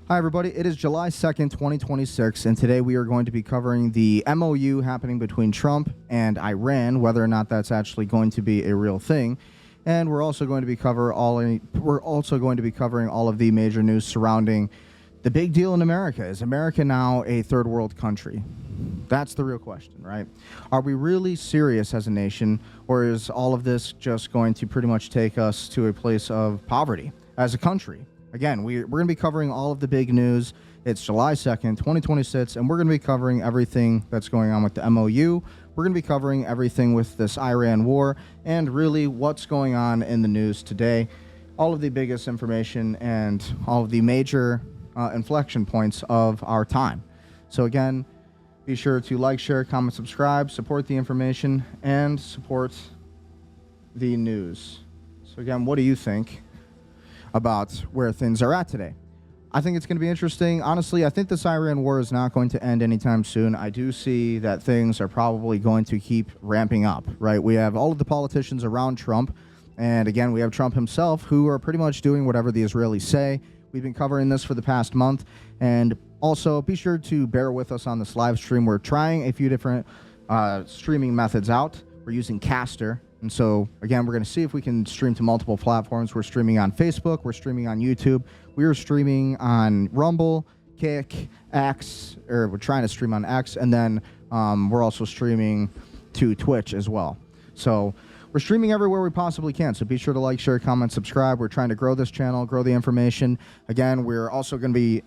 Hi, everybody. It is July 2nd, 2026, and today we are going to be covering the MoU happening between Trump and Iran, whether or not that's actually going to be a real thing. And we're also going to be covering all of the major news surrounding the big deal in America. Is America now a third world country? That's the real question, right? Are we really serious as a nation, or is all of this just going to pretty much take us to a place of poverty as a country? Again, we're going to be covering all of the big news. It's July 2nd, 2026, and we're going to be covering everything that's going on with the MoU. We're going to be covering everything with this Iran war and really what's going on in the news today, all of the biggest information and all of the major inflection points of our time. So again, be sure to like, share, comment, subscribe, support the information, and support the news. So again, what do you think about where things are at today? I think it's going to be interesting. Honestly, I think this Iran war is not going to end anytime soon. I do see that things are probably going to keep ramping up, right? We have all of the politicians around Trump, and again, we have Trump himself, who are pretty much doing whatever the Israelis say. We've been covering this for the past month, and also be sure to bear with us on this live stream. We're trying a few different streaming methods out. We're using Caster. And so, again, we're going to see if we can stream to multiple platforms. We're streaming on Facebook. We're streaming on YouTube. We are streaming on Rumble, Kick, X, or we're trying to stream on X. And then we're also streaming to Twitch as well. So we're streaming everywhere we possibly can. So be sure to like, share, comment, subscribe. We're trying to grow this channel, grow the information. Again, we're also going to be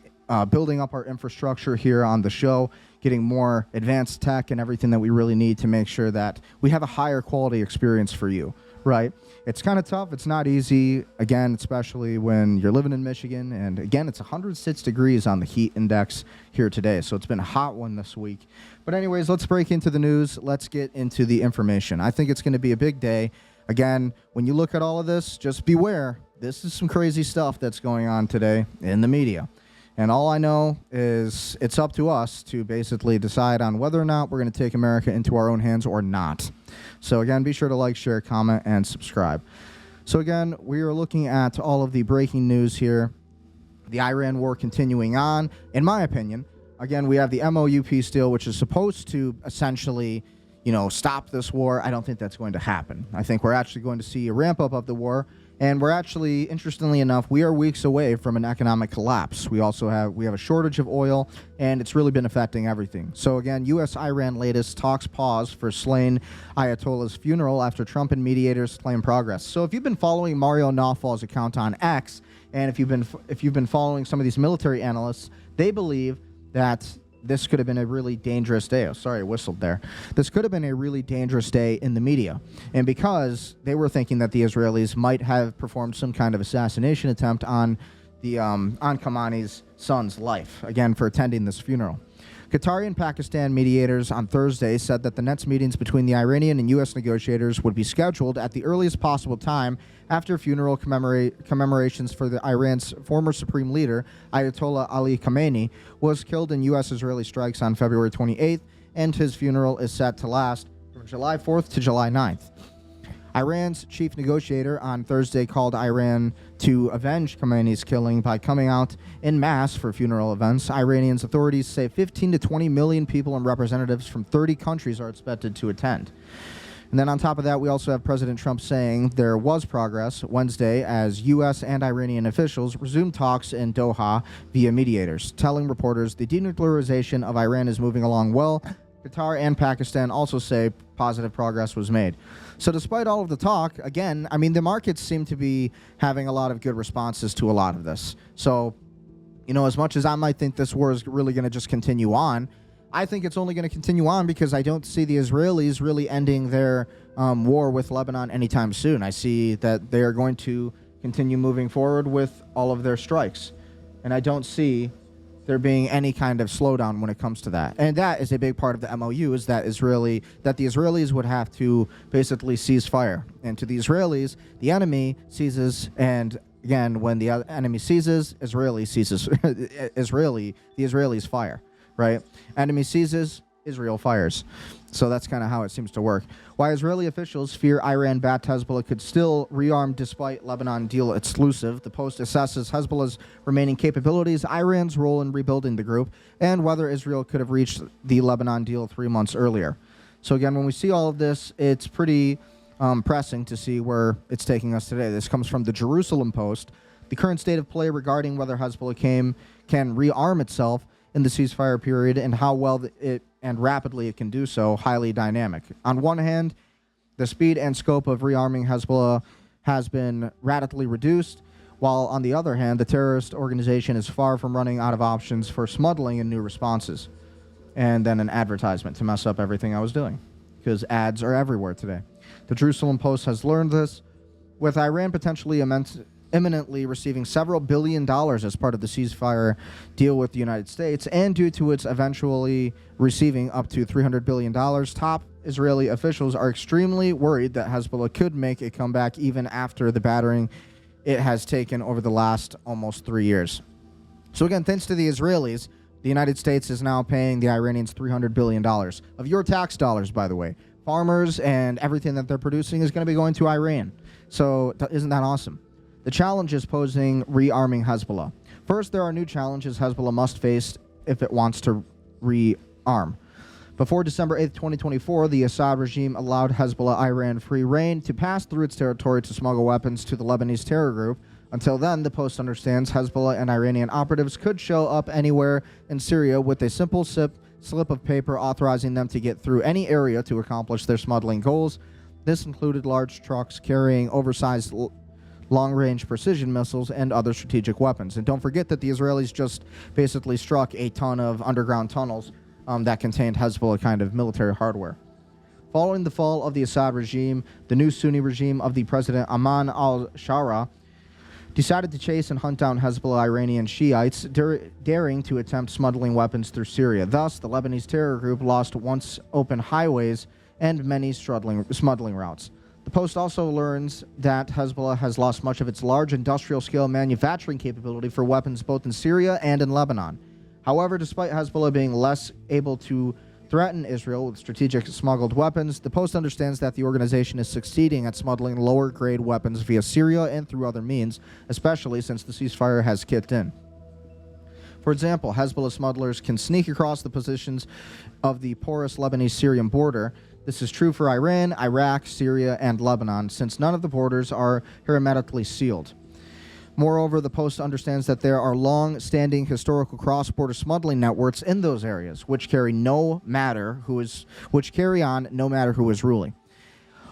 building up our infrastructure here on the show, getting more advanced tech and everything that we really need to make sure that we have a higher quality experience for you, right? It's kind of tough. It's not easy, again, especially when you're living in Michigan. And again, it's 106 degrees on the heat index here today. So it's been a hot one this week. But anyways, let's break into the news. Let's get into the information. I think it's going to be a big day. Again, when you look at all of this, just beware. This is some crazy stuff that's going on today in the media. And all I know is it's up to us to basically decide on whether or not we're going to take America into our own hands or not. So again, be sure to like, share, comment, and subscribe. So again, we are looking at all of the breaking news here. The Iran war continuing on, in my opinion. Again, we have the MoU peace deal, which is supposed to essentially, stop this war. I don't think that's going to happen. I think we're actually going to see a ramp up of the war. And we're actually, interestingly enough, we are weeks away from an economic collapse. We have a shortage of oil, and it's really been affecting everything. So again, U.S.-Iran latest talks pause for slain Ayatollah's funeral after Trump and mediators claim progress. So if you've been following Mario Nawfal's account on X, and if you've been following some of these military analysts, they believe that this could have been a really dangerous day. Oh, sorry, I whistled there. This could have been a really dangerous day in the media. And because they were thinking that the Israelis might have performed some kind of assassination attempt on Khamenei's son's life, again, for attending this funeral. Qatari and Pakistan mediators on Thursday said that the next meetings between the Iranian and U.S. negotiators would be scheduled at the earliest possible time after funeral commemorations for Iran's former supreme leader, Ayatollah Ali Khamenei, was killed in U.S.-Israeli strikes on February 28th, and his funeral is set to last from July 4th to July 9th. Iran's chief negotiator on Thursday called Iran to avenge Khamenei's killing by coming out en masse for funeral events. Iranian authorities say 15 to 20 million people and representatives from 30 countries are expected to attend. And then on top of that, we also have President Trump saying there was progress Wednesday as U.S. and Iranian officials resumed talks in Doha via mediators, telling reporters the denuclearization of Iran is moving along well. Qatar and Pakistan also say positive progress was made. So despite all of the talk, again, the markets seem to be having a lot of good responses to a lot of this. So, as much as I might think this war is really going to just continue on, I think it's only going to continue on because I don't see the Israelis really ending their war with Lebanon anytime soon. I see that they are going to continue moving forward with all of their strikes. And I don't see there being any kind of slowdown when it comes to that. And that is a big part of the MoU, is that the Israelis would have to basically cease fire. And to the Israelis, the enemy seizes, and again, when the enemy seizes, the Israelis fire, right? Enemy seizes, Israel fires. So that's kind of how it seems to work. While Israeli officials fear Iran-backed Hezbollah could still rearm despite Lebanon deal exclusive, the Post assesses Hezbollah's remaining capabilities, Iran's role in rebuilding the group, and whether Israel could have reached the Lebanon deal 3 months earlier. So again, when we see all of this, it's pretty pressing to see where it's taking us today. This comes from the Jerusalem Post. The current state of play regarding whether Hezbollah can rearm itself in the ceasefire period and how well it and rapidly it can do so, highly dynamic. On one hand, the speed and scope of rearming Hezbollah has been radically reduced, while on the other hand, the terrorist organization is far from running out of options for smuggling and new responses. And then an advertisement to mess up everything I was doing, because ads are everywhere today. The Jerusalem Post has learned this, with Iran potentially imminently receiving several $1 billion as part of the ceasefire deal with the United States, and due to its eventually receiving up to $300 billion, top Israeli officials are extremely worried that Hezbollah could make a comeback even after the battering it has taken over the last almost 3 years. So again, thanks to the Israelis, the United States is now paying the Iranians $300 billion of your tax dollars, by the way. Farmers and everything that they're producing is going to be going to Iran. So isn't that awesome? The challenge is posing rearming Hezbollah. First, there are new challenges Hezbollah must face if it wants to rearm. Before December 8th, 2024, the Assad regime allowed Hezbollah Iran free rein to pass through its territory to smuggle weapons to the Lebanese terror group. Until then, the Post understands Hezbollah and Iranian operatives could show up anywhere in Syria with a simple slip of paper authorizing them to get through any area to accomplish their smuggling goals. This included large trucks carrying oversized long-range precision missiles and other strategic weapons. And don't forget that the Israelis just basically struck a ton of underground tunnels that contained Hezbollah kind of military hardware. Following the fall of the Assad regime, the new Sunni regime of the President Ahmad al-Shara decided to chase and hunt down Hezbollah Iranian Shiites, daring to attempt smuggling weapons through Syria. Thus, the Lebanese terror group lost once open highways and many smuggling routes. The Post also learns that Hezbollah has lost much of its large industrial-scale manufacturing capability for weapons both in Syria and in Lebanon. However, despite Hezbollah being less able to threaten Israel with strategic smuggled weapons, the Post understands that the organization is succeeding at smuggling lower-grade weapons via Syria and through other means, especially since the ceasefire has kicked in. For example, Hezbollah smugglers can sneak across the positions of the porous Lebanese-Syrian border. This is true for Iran, Iraq, Syria, and Lebanon, since none of the borders are hermetically sealed. Moreover, the Post understands that there are long-standing historical cross-border smuggling networks in those areas, which carry on no matter who is ruling.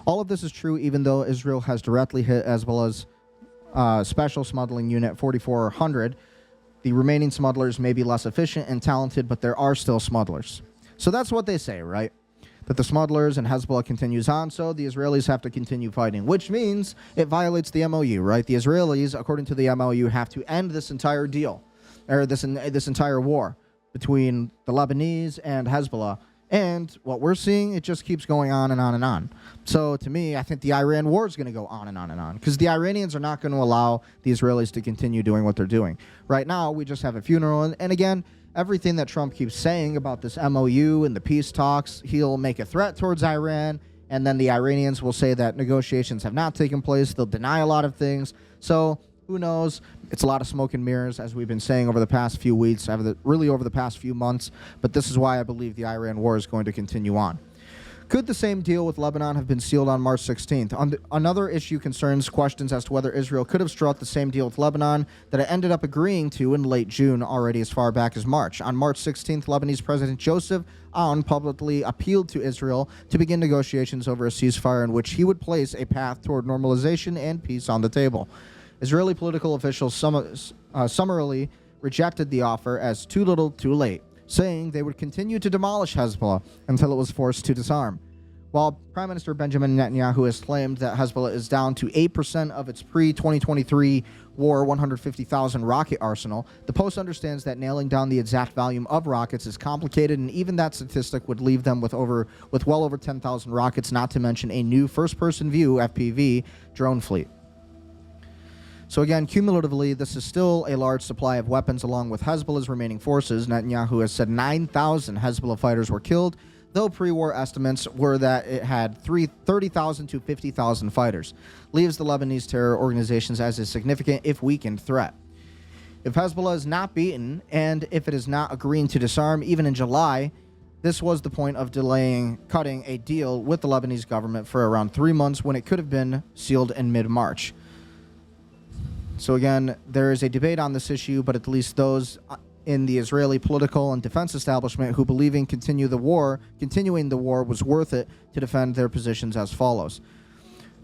All of this is true even though Israel has directly hit Hezbollah's special smuggling unit 4400. The remaining smugglers may be less efficient and talented, but there are still smugglers. So that's what they say, right? That the smugglers and Hezbollah continues on, so the Israelis have to continue fighting, which means it violates the MoU, right? The Israelis, according to the MoU, have to end this entire deal, or this entire war between the Lebanese and Hezbollah. And what we're seeing, it just keeps going on and on and on. So to me, I think the Iran war is going to go on and on and on, because the Iranians are not going to allow the Israelis to continue doing what they're doing. Right now, we just have a funeral, and again, everything that Trump keeps saying about this MoU and the peace talks, he'll make a threat towards Iran, and then the Iranians will say that negotiations have not taken place. They'll deny a lot of things. So who knows? It's a lot of smoke and mirrors, as we've been saying over the past few weeks, really over the past few months. But this is why I believe the Iran war is going to continue on. Could the same deal with Lebanon have been sealed on March 16th? Another issue concerns questions as to whether Israel could have struck the same deal with Lebanon that it ended up agreeing to in late June, already as far back as March. On March 16th, Lebanese President Joseph Aoun publicly appealed to Israel to begin negotiations over a ceasefire in which he would place a path toward normalization and peace on the table. Israeli political officials summarily rejected the offer as too little, too late, saying they would continue to demolish Hezbollah until it was forced to disarm. While Prime Minister Benjamin Netanyahu has claimed that Hezbollah is down to 8% of its pre-2023 war 150,000 rocket arsenal, the Post understands that nailing down the exact volume of rockets is complicated, and even that statistic would leave them with well over 10,000 rockets, not to mention a new first-person view FPV drone fleet. So again, cumulatively, this is still a large supply of weapons along with Hezbollah's remaining forces. Netanyahu has said 9,000 Hezbollah fighters were killed, though pre-war estimates were that it had 30,000 to 50,000 fighters, leaves the Lebanese terror organizations as a significant, if weakened, threat. If Hezbollah is not beaten, and if it is not agreeing to disarm even in July, this was the point of cutting a deal with the Lebanese government for around 3 months when it could have been sealed in mid-March. So again, there is a debate on this issue, but at least those in the Israeli political and defense establishment who believe in continuing the war was worth it to defend their positions as follows.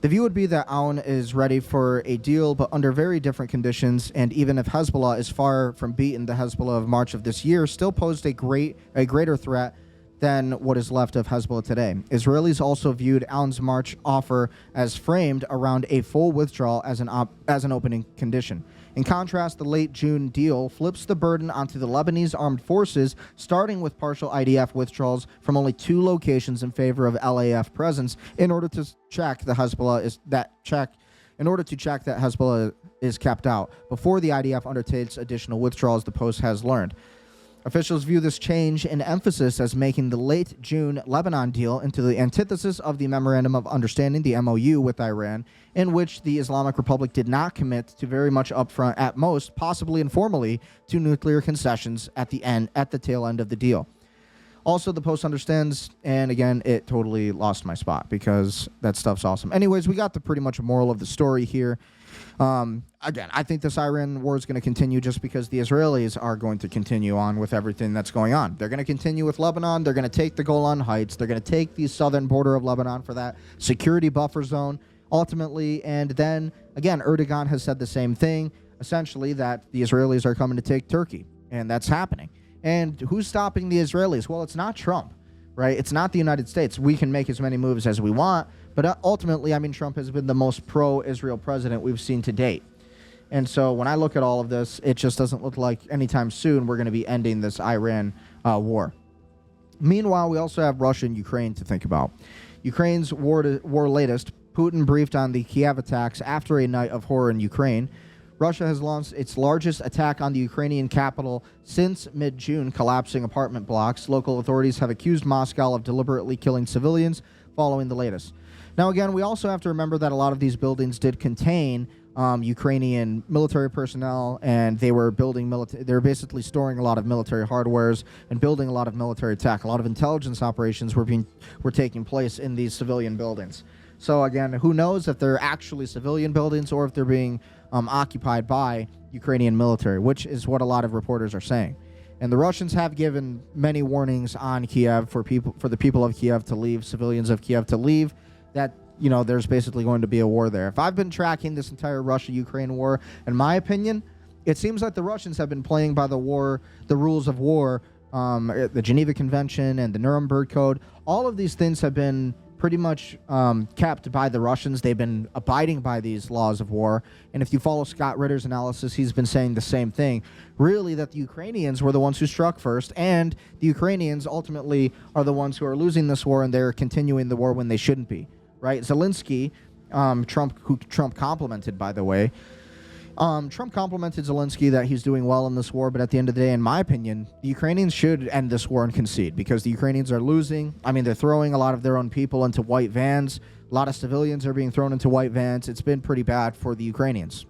The view would be that Aoun is ready for a deal, but under very different conditions, and even if Hezbollah is far from beaten, the Hezbollah of March of this year still posed a greater threat than what is left of Hezbollah today. Israelis also viewed Aoun's March offer as framed around a full withdrawal as an opening condition. In contrast, the late June deal flips the burden onto the Lebanese armed forces, starting with partial IDF withdrawals from only 2 locations in favor of LAF presence in order to check that Hezbollah is kept out before the IDF undertakes additional withdrawals, the Post has learned. Officials view this change in emphasis as making the late June Lebanon deal into the antithesis of the Memorandum of Understanding, the MoU, with Iran, in which the Islamic Republic did not commit to very much upfront, at most, possibly informally, to nuclear concessions at the tail end of the deal. Also, the Post understands, and again, it totally lost my spot because that stuff's awesome. Anyways, we got the pretty much moral of the story here. Again, I think this Iran war is going to continue just because the Israelis are going to continue on with everything that's going on. They're going to continue with Lebanon. They're going to take the Golan Heights. They're going to take the southern border of Lebanon for that security buffer zone, ultimately. And then, again, Erdogan has said the same thing, essentially, that the Israelis are coming to take Turkey. And that's happening. And who's stopping the Israelis? Well, it's not Trump, right? It's not the United States. We can make as many moves as we want. But ultimately, I mean, Trump has been the most pro-Israel president we've seen to date. And so when I look at all of this, it just doesn't look like anytime soon we're going to be ending this Iran war. Meanwhile, we also have Russia and Ukraine to think about. Ukraine's war latest, Putin briefed on the Kiev attacks after a night of horror in Ukraine. Russia has launched its largest attack on the Ukrainian capital since mid-June, collapsing apartment blocks. Local authorities have accused Moscow of deliberately killing civilians following the latest. Now, again, we also have to remember that a lot of these buildings did contain Ukrainian military personnel, and they were they were basically storing a lot of military hardwares and building a lot of military tech. A lot of intelligence operations were taking place in these civilian buildings. So, again, who knows if they're actually civilian buildings or if they're being occupied by Ukrainian military, which is what a lot of reporters are saying. And the Russians have given many warnings on Kiev for the people of Kiev to leave, civilians of Kiev to leave, that, you know, there's basically going to be a war there. If I've been tracking this entire Russia-Ukraine war, in my opinion, it seems like the Russians have been playing by the rules of war, the Geneva Convention and the Nuremberg Code. All of these things have been pretty much kept by the Russians. They've been abiding by these laws of war. And if you follow Scott Ritter's analysis, he's been saying the same thing. Really, that the Ukrainians were the ones who struck first, and the Ukrainians ultimately are the ones who are losing this war, and they're continuing the war when they shouldn't be. Right? Zelensky, who Trump complimented, by the way. Trump complimented Zelensky that he's doing well in this war, but at the end of the day, in my opinion, the Ukrainians should end this war and concede, because the Ukrainians are losing. I mean, they're throwing a lot of their own people into white vans. A lot of civilians are being thrown into white vans. It's been pretty bad for the Ukrainians.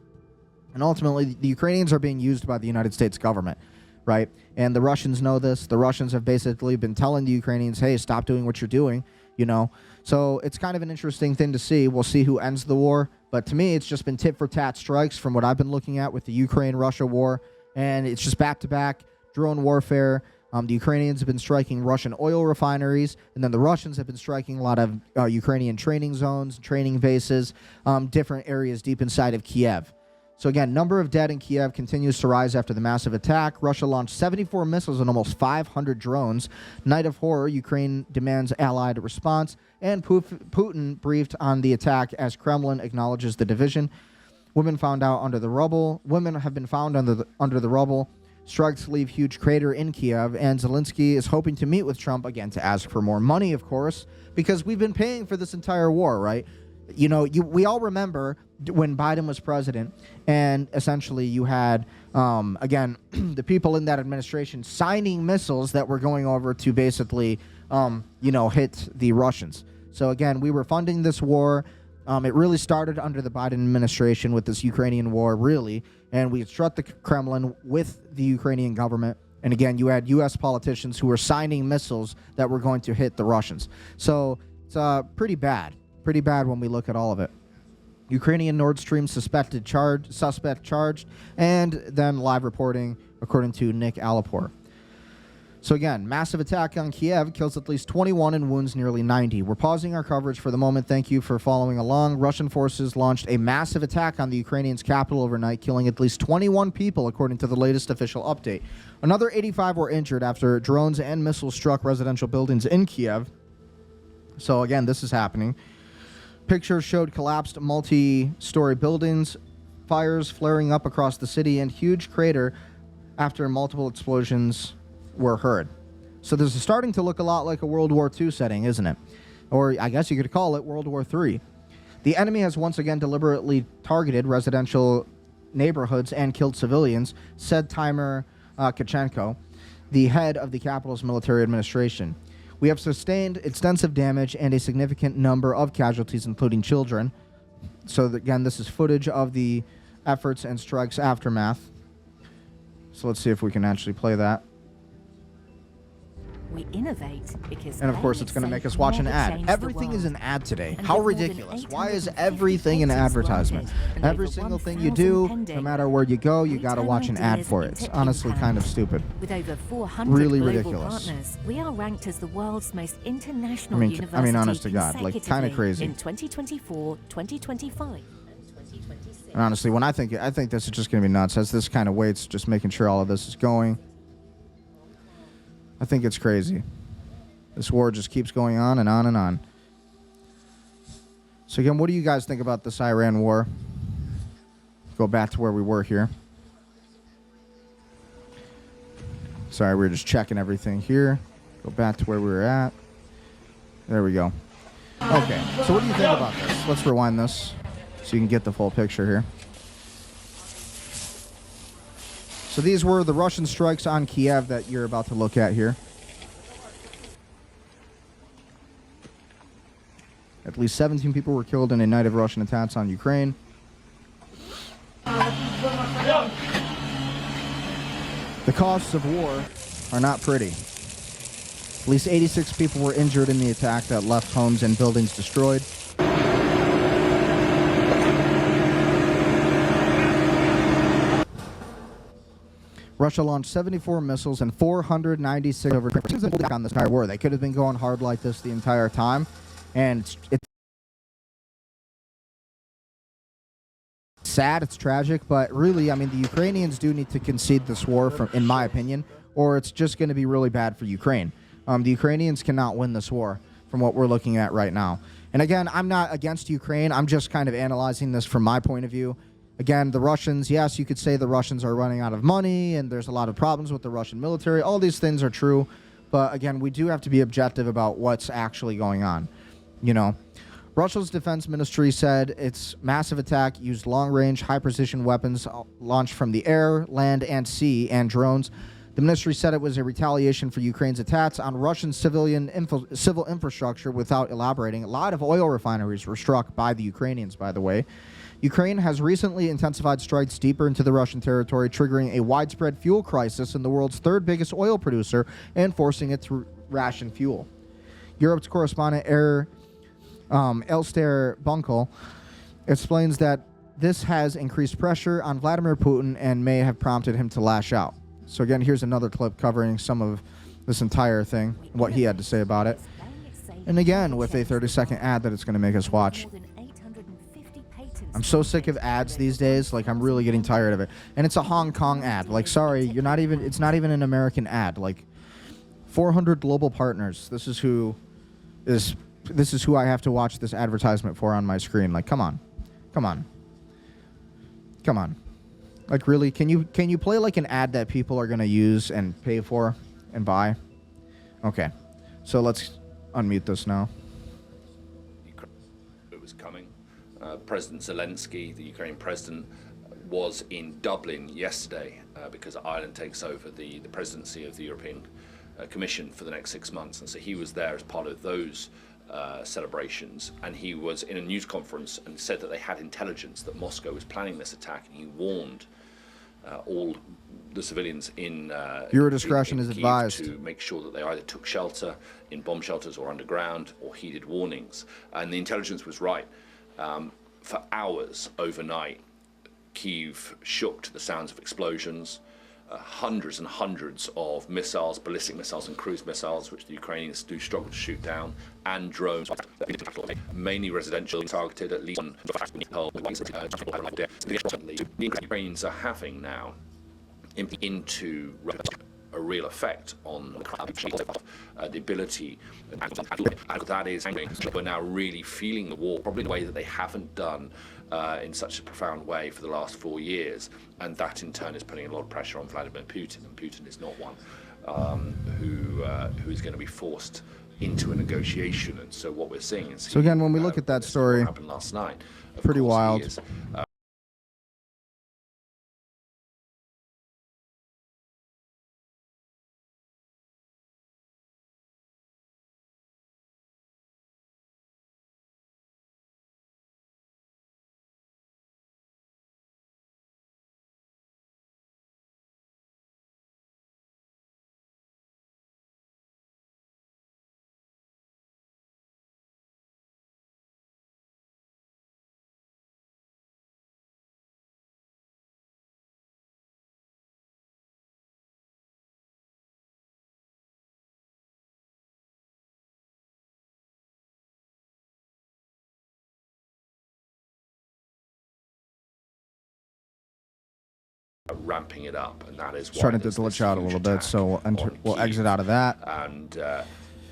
And ultimately, the Ukrainians are being used by the United States government, right? And the Russians know this. The Russians have basically been telling the Ukrainians, hey, stop doing what you're doing, you know? So it's kind of an interesting thing to see. We'll see who ends the war. But to me, it's just been tit-for-tat strikes from what I've been looking at with the Ukraine-Russia war. And it's just back-to-back drone warfare. The Ukrainians have been striking Russian oil refineries. And then the Russians have been striking a lot of Ukrainian training zones, training bases, different areas deep inside of Kiev. So again, number of dead in Kiev continues to rise after the massive attack. Russia launched 74 missiles and almost 500 drones. Night of horror, Ukraine demands allied response. And Putin briefed on the attack as Kremlin acknowledges the division. Women found out under the rubble. Women have been found under the rubble. Strikes leave huge crater in Kiev. And Zelensky is hoping to meet with Trump again to ask for more money, of course, because we've been paying for this entire war, right? You know, we all remember when Biden was president, and essentially you had, again, the people in that administration signing missiles that were going over to basically hit the Russians. So again, we were funding this war. It really started under the Biden administration with this Ukrainian war, really, and we struck the Kremlin with the Ukrainian government. And again, you had U.S. politicians who were signing missiles that were going to hit the Russians. So it's pretty bad when we look at all of it. Ukrainian Nord Stream suspect charged, and then live reporting according to Nick Alipor. So again, massive attack on Kiev kills at least 21 and wounds nearly 90. We're pausing our coverage for the moment. Thank you for following along. Russian forces launched a massive attack on the Ukrainians' capital overnight, killing at least 21 people, according to the latest official update. Another 85 were injured after drones and missiles struck residential buildings in Kiev. So again, this is happening. Pictures showed collapsed multi-story buildings, fires flaring up across the city, and huge crater after multiple explosions were heard. So this is starting to look a lot like a World War II setting, isn't it? Or I guess you could call it World War III. The enemy has once again deliberately targeted residential neighborhoods and killed civilians, said Timer Kachenko, the head of the capital's military administration. We have sustained extensive damage and a significant number of casualties, including children. So again, this is footage of the efforts and strikes aftermath. So let's see if we can actually play that. We innovate because and of course it's going to make us watch an ad. Everything is an ad today. How ridiculous. Why is everything an advertisement? Every single thing you do, no matter where you go, you got to watch an ad for it. It's honestly kind of stupid. With over 400 really global ridiculous. Partners, we are ranked as the world's most international I university mean, honest to God, like kind of crazy. In 2024, 2025, and 2026. And honestly, when I think this is just going to be nuts. As this kind of waits, just making sure all of this is going. I think it's crazy. This war just keeps going on and on and on. So again, what do you guys think about this Iran war? Go back to where we were here. Sorry, we were just checking everything here. Go back to where we were at. There we go. Okay, so what do you think about this? Let's rewind this so you can get the full picture here. So these were the Russian strikes on Kiev that you're about to look at here. At least 17 people were killed in a night of Russian attacks on Ukraine. The costs of war are not pretty. At least 86 people were injured in the attack that left homes and buildings destroyed. Russia launched 74 missiles and 496 over on this entire war. They could have been going hard like this the entire time, and it's sad, it's tragic, but really, I mean, the Ukrainians do need to concede this war, in my opinion, or it's just going to be really bad for Ukraine. The Ukrainians cannot win this war from what we're looking at right now. And again, I'm not against Ukraine. I'm just kind of analyzing this from my point of view. Again, the Russians, yes, you could say the Russians are running out of money and there's a lot of problems with the Russian military. All these things are true. But again, we do have to be objective about what's actually going on. You know, Russia's defense ministry said its massive attack used long-range, high-precision weapons launched from the air, land, and sea, and drones. The ministry said it was a retaliation for Ukraine's attacks on Russian civil infrastructure without elaborating. A lot of oil refineries were struck by the Ukrainians, by the way. Ukraine has recently intensified strikes deeper into the Russian territory, triggering a widespread fuel crisis in the world's third biggest oil producer and forcing it to ration fuel. Europe's correspondent Elster Bunkel explains that this has increased pressure on Vladimir Putin and may have prompted him to lash out. So again, here's another clip covering some of this entire thing, what he had to say about it. And again, with a 30-second ad that it's going to make us watch. I'm so sick of ads these days. Like, I'm really getting tired of it. And it's a Hong Kong ad. Like, sorry, it's not even an American ad. Like, 400 global partners. This is who I have to watch this advertisement for on my screen. Like, come on. Like, really, can you play like an ad that people are going to use and pay for and buy? Okay. So let's unmute this now. It was coming. President Zelensky, the Ukrainian president, was in Dublin yesterday because Ireland takes over the presidency of the European commission for the next 6 months. And so he was there as part of those celebrations, and he was in a news conference and said that they had intelligence that Moscow was planning this attack, and he warned all the civilians in your discretion is Kyiv advised to make sure that they either took shelter in bomb shelters or underground or heeded warnings. And the intelligence was right. For hours overnight, Kyiv shook to the sounds of explosions. Hundreds and hundreds of missiles, ballistic missiles and cruise missiles, which the Ukrainians do struggle to shoot down, and drones, mainly residential, targeted at least on the Ukrainians are having now into a real effect on the ability, and that is we're now really feeling the war, probably in a way that they haven't done in such a profound way for the last 4 years, and that in turn is putting a lot of pressure on Vladimir Putin, and Putin is not one who is going to be forced into a negotiation. And so what we're seeing is, so again, when we look at that story, happened last night, pretty wild. Ramping it up, and that is why starting to glitch out a little bit, so we'll exit out of that. And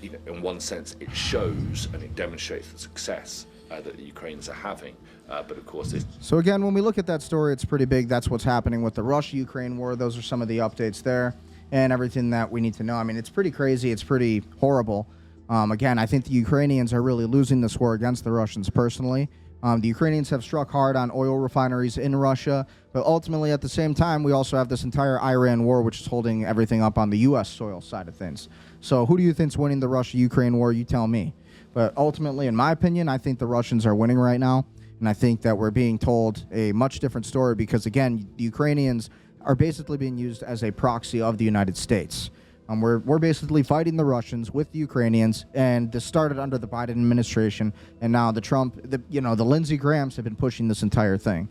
in one sense, it shows and it demonstrates the success that the Ukrainians are having. But of course, so again, when we look at that story, it's pretty big. That's what's happening with the Russia-Ukraine war. Those are some of the updates there, and everything that we need to know. I mean, it's pretty crazy. It's pretty horrible. Again, I think the Ukrainians are really losing this war against the Russians personally. The Ukrainians have struck hard on oil refineries in Russia, but ultimately at the same time, we also have this entire Iran war, which is holding everything up on the U.S. soil side of things. So who do you think's winning the Russia-Ukraine war? You tell me. But ultimately, in my opinion, I think the Russians are winning right now, and I think that we're being told a much different story because, again, the Ukrainians are basically being used as a proxy of the United States. We're basically fighting the Russians with the Ukrainians, and this started under the Biden administration, and now the Lindsey Grahams have been pushing this entire thing.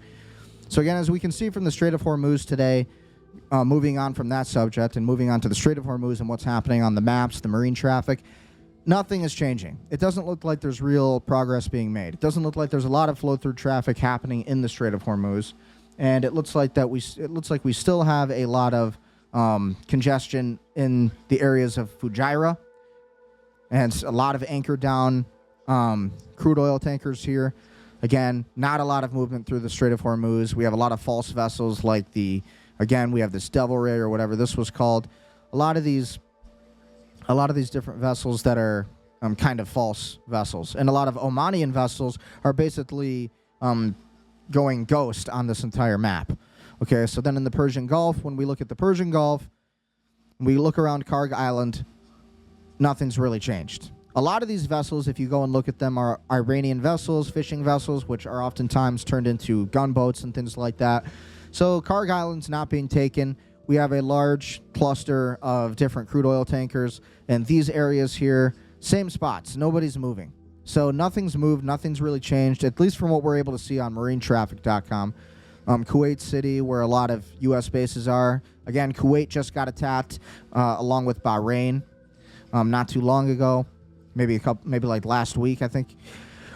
So again, as we can see from the Strait of Hormuz today, moving on from that subject and moving on to the Strait of Hormuz and what's happening on the maps, the marine traffic, nothing is changing. It doesn't look like there's real progress being made. It doesn't look like there's a lot of flow-through traffic happening in the Strait of Hormuz, and it looks like we still have a lot of congestion in the areas of Fujairah, and a lot of anchored down crude oil tankers here. Again, not a lot of movement through the Strait of Hormuz. We have a lot of false vessels like we have this Devil Ray or whatever this was called. A lot of these different vessels that are kind of false vessels. And a lot of Omanian vessels are basically going ghost on this entire map. Okay, so then in the Persian Gulf, when we look at the Persian Gulf, we look around Karg Island, nothing's really changed. A lot of these vessels, if you go and look at them, are Iranian vessels, fishing vessels, which are oftentimes turned into gunboats and things like that. So Karg Island's not being taken. We have a large cluster of different crude oil tankers, and these areas here, same spots. Nobody's moving. So nothing's moved. Nothing's really changed, at least from what we're able to see on marinetraffic.com. Kuwait City, where a lot of U.S. bases are. Again, Kuwait just got attacked, along with Bahrain, not too long ago. Maybe like last week, I think.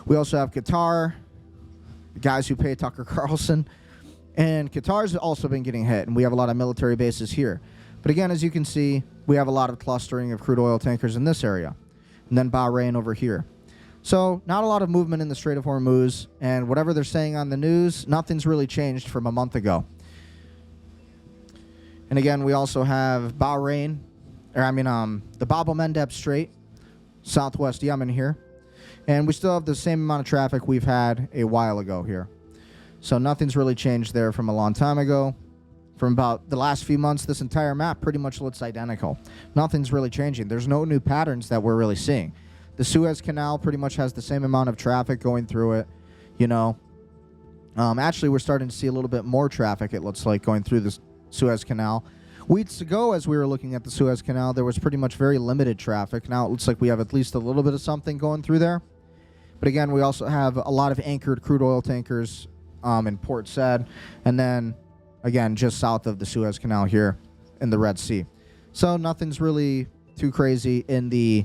We also have Qatar, the guys who pay Tucker Carlson. And Qatar's also been getting hit, and we have a lot of military bases here. But again, as you can see, we have a lot of clustering of crude oil tankers in this area. And then Bahrain over here. So not a lot of movement in the Strait of Hormuz, and whatever they're saying on the news, nothing's really changed from a month ago. And again, we also have Bahrain, the Bab el-Mandeb Strait, southwest Yemen here. And we still have the same amount of traffic we've had a while ago here. So nothing's really changed there from a long time ago. from about the last few months, this entire map pretty much looks identical. Nothing's really changing. There's no new patterns that we're really seeing. The Suez Canal pretty much has the same amount of traffic going through it, you know. Actually, we're starting to see a little bit more traffic, it looks like, going through the Suez Canal. Weeks ago, as we were looking at the Suez Canal, there was pretty much very limited traffic. Now it looks like we have at least a little bit of something going through there. But again, we also have a lot of anchored crude oil tankers in Port Said, and then, again, just south of the Suez Canal here in the Red Sea. So nothing's really too crazy in the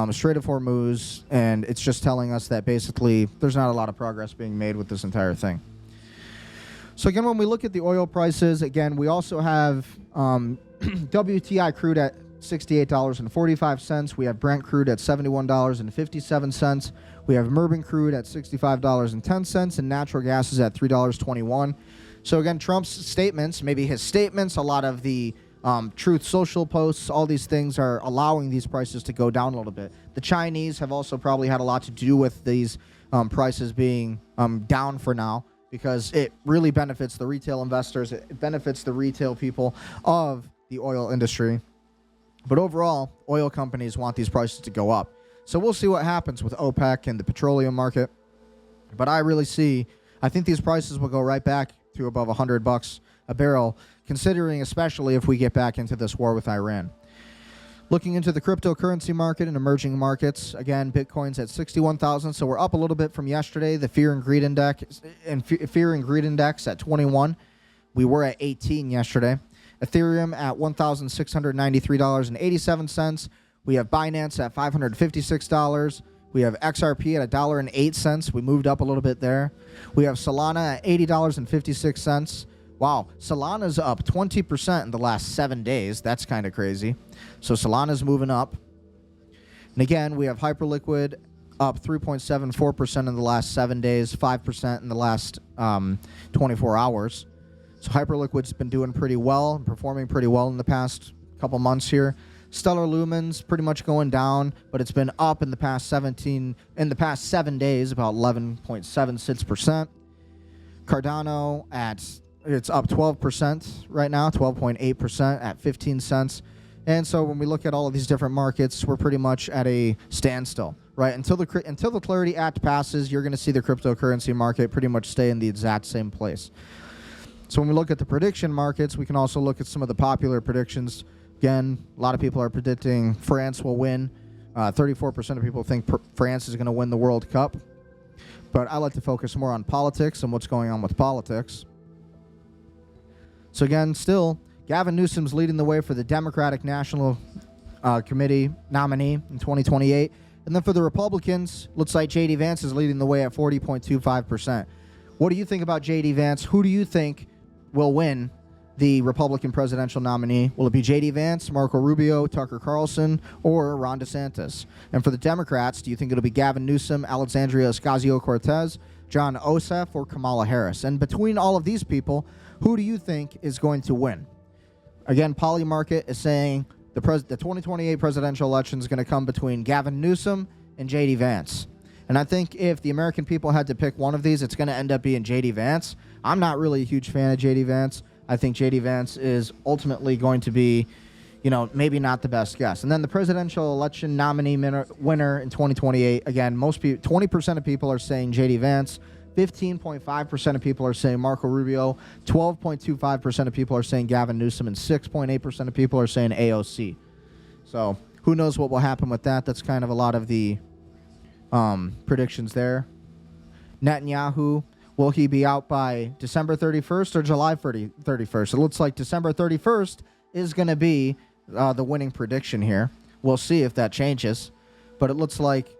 Strait of Hormuz, and it's just telling us that basically there's not a lot of progress being made with this entire thing. So again, when we look at the oil prices, again, we also have WTI crude at $68.45. We have Brent crude at $71.57. We have Murban crude at $65.10, and natural gas is at $3.21. So again, Trump's statements, maybe his statements, a lot of the Truth Social posts, all these things are allowing these prices to go down a little bit. The Chinese have also probably had a lot to do with these prices being down for now, because it really benefits the retail investors. It benefits the retail people of the oil industry. But overall, oil companies want these prices to go up. So we'll see what happens with OPEC and the petroleum market. But I think these prices will go right back to above $100 a barrel, considering especially if we get back into this war with Iran. Looking into the cryptocurrency market and emerging markets, again, Bitcoin's at 61,000, so we're up a little bit from yesterday. The fear and greed index at 21. We were at 18 yesterday. Ethereum at $1,693.87. We have Binance at $556. We have XRP at $1.08. We moved up a little bit there. We have Solana at $80.56. Wow, Solana's up 20% in the last 7 days. That's kind of crazy. So Solana's moving up. And again, we have Hyperliquid up 3.74% in the last 7 days, 5% in the last 24 hours. So Hyperliquid's been doing pretty well, performing pretty well in the past couple months here. Stellar Lumen's pretty much going down, but it's been up in the past 7 days, about 11.76%. Cardano it's up 12% right now, 12.8% at 15 cents. And so when we look at all of these different markets, we're pretty much at a standstill, right? Until the Clarity Act passes, you're going to see the cryptocurrency market pretty much stay in the exact same place. So when we look at the prediction markets, we can also look at some of the popular predictions. Again, a lot of people are predicting France will win. 34% of people think France is going to win the World Cup. But I like to focus more on politics and what's going on with politics. So again, still, Gavin Newsom's leading the way for the Democratic National Committee nominee in 2028. And then for the Republicans, looks like J.D. Vance is leading the way at 40.25%. What do you think about J.D. Vance? Who do you think will win the Republican presidential nominee? Will it be J.D. Vance, Marco Rubio, Tucker Carlson, or Ron DeSantis? And for the Democrats, do you think it'll be Gavin Newsom, Alexandria Ocasio-Cortez, John Ossoff, or Kamala Harris? And between all of these people, who do you think is going to win? Again, Polymarket is saying the 2028 presidential election is going to come between Gavin Newsom and J.D. Vance. And I think if the American people had to pick one of these, it's going to end up being J.D. Vance. I'm not really a huge fan of J.D. Vance. I think J.D. Vance is ultimately going to be, maybe not the best guess. And then the presidential election nominee winner in 2028, again, 20% of people are saying J.D. Vance. 15.5% of people are saying Marco Rubio, 12.25% of people are saying Gavin Newsom, and 6.8% of people are saying AOC. So who knows what will happen with that? That's kind of a lot of the predictions there. Netanyahu, will he be out by December 31st or July 31st? It looks like December 31st is going to be the winning prediction here. We'll see if that changes, but it looks like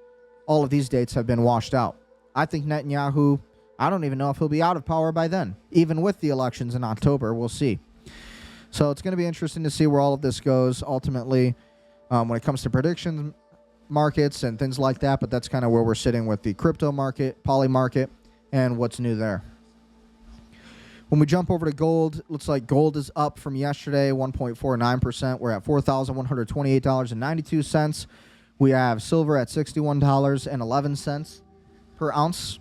all of these dates have been washed out. I think Netanyahu, I don't even know if he'll be out of power by then, even with the elections in October. We'll see. So it's going to be interesting to see where all of this goes ultimately when it comes to prediction markets and things like that, but that's kind of where we're sitting with the crypto market, poly market, and what's new there. When we jump over to gold, looks like gold is up from yesterday, 1.49%. We're at $4,128.92. We have silver at $61.11 per ounce.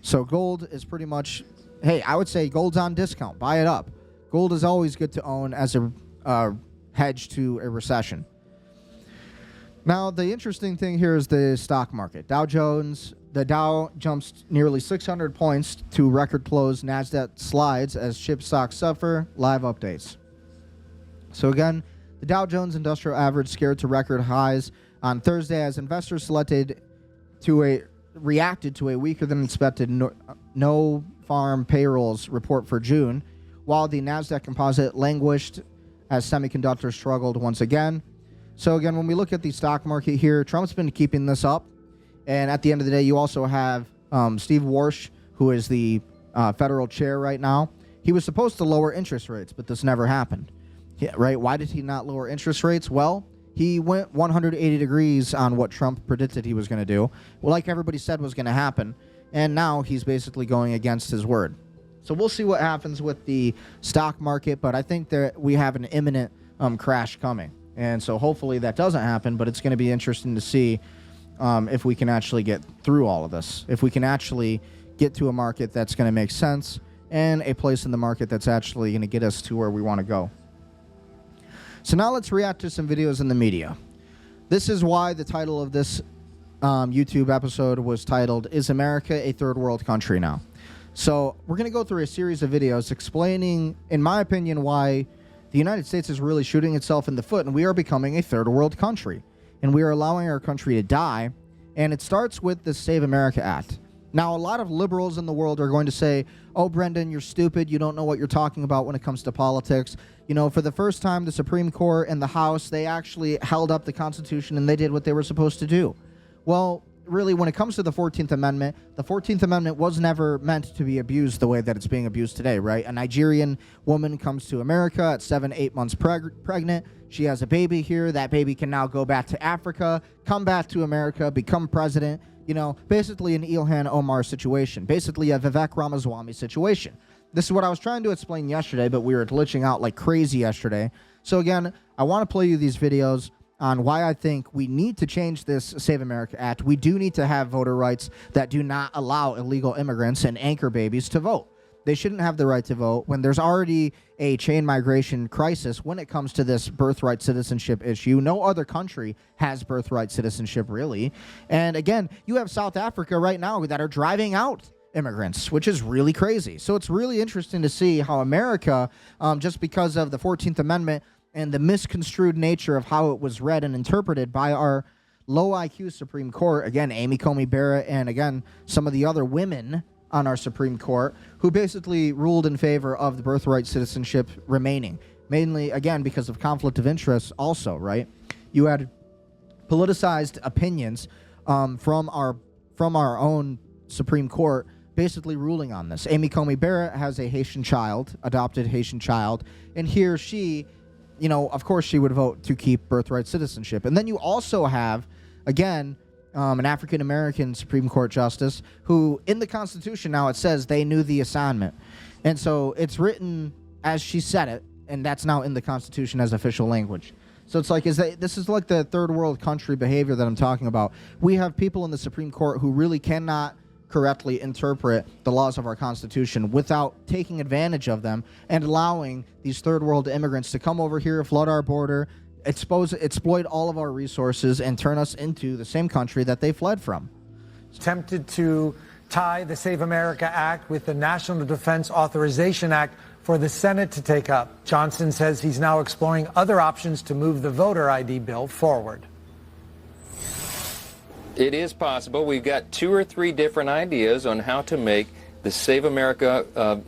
So gold is pretty much, hey, I would say gold's on discount. Buy it up. gold is always good to own as a hedge to a recession. Now, the interesting thing here is the stock market. The Dow jumps nearly 600 points to record close. NASDAQ slides as chip stocks suffer. Live updates. So again, the Dow Jones Industrial Average scared to record highs on Thursday as investors reacted to a weaker than expected no farm payrolls report for June, while the NASDAQ composite languished as semiconductors struggled once again. So again, when we look at the stock market here, Trump's been keeping this up. And at the end of the day, you also have Steve Warsh, who is the federal chair right now. He was supposed to lower interest rates, but this never happened. Yeah, right? Why did he not lower interest rates? Well, he went 180 degrees on what Trump predicted he was going to do. Well, like everybody said was going to happen. And now he's basically going against his word. So we'll see what happens with the stock market, but I think that we have an imminent crash coming. And so hopefully that doesn't happen, but it's going to be interesting to see if we can actually get through all of this. If we can actually get to a market that's going to make sense and a place in the market that's actually going to get us to where we want to go. So now let's react to some videos in the media. This is why the title of this YouTube episode was titled, Is America a Third World Country Now? So we're going to go through a series of videos explaining, in my opinion, why the United States is really shooting itself in the foot and we are becoming a third world country. And we are allowing our country to die. And it starts with the Save America Act. Now, a lot of liberals in the world are going to say, oh, Brendan, you're stupid. You don't know what you're talking about when it comes to politics. You know, for the first time, the Supreme Court and the House, they actually held up the Constitution and they did what they were supposed to do. Well, really, when it comes to the 14th Amendment was never meant to be abused the way that it's being abused today, right? A Nigerian woman comes to America at 7-8 months pregnant. She has a baby here. That baby can now go back to Africa, come back to America, become president. You know, basically an Ilhan Omar situation. Basically a Vivek Ramaswamy situation. This is what I was trying to explain yesterday, but we were glitching out like crazy yesterday. So again, I want to play you these videos on why I think we need to change this Save America Act. We do need to have voter rights that do not allow illegal immigrants and anchor babies to vote. They shouldn't have the right to vote when there's already a chain migration crisis when it comes to this birthright citizenship issue. No other country has birthright citizenship, really. And again, you have South Africa right now that are driving out immigrants, which is really crazy. So it's really interesting to see how America, just because of the 14th Amendment and the misconstrued nature of how it was read and interpreted by our low IQ Supreme Court, again, Amy Coney Barrett, and again, some of the other women on our Supreme Court, who basically ruled in favor of the birthright citizenship remaining, mainly, again, because of conflict of interest also, right? You had politicized opinions from our own Supreme Court basically ruling on this. Amy Coney Barrett has a Haitian child, adopted Haitian child, and here she, you know, of course she would vote to keep birthright citizenship. And then you also have, again, an African-American Supreme Court justice who, in the Constitution now, it says they knew the assignment. And so it's written as she said it, and that's now in the Constitution as official language. So it's like, this is like the third world country behavior that I'm talking about. We have people in the Supreme Court who really cannot correctly interpret the laws of our Constitution without taking advantage of them and allowing these third world immigrants to come over here, flood our border, exploit all of our resources, and turn us into the same country that they fled from. Attempted to tie the Save America Act with the National Defense Authorization Act for the Senate to take up. Johnson says he's now exploring other options to move the voter ID bill forward. It is possible. We've got 2 or 3 different ideas on how to make the Save America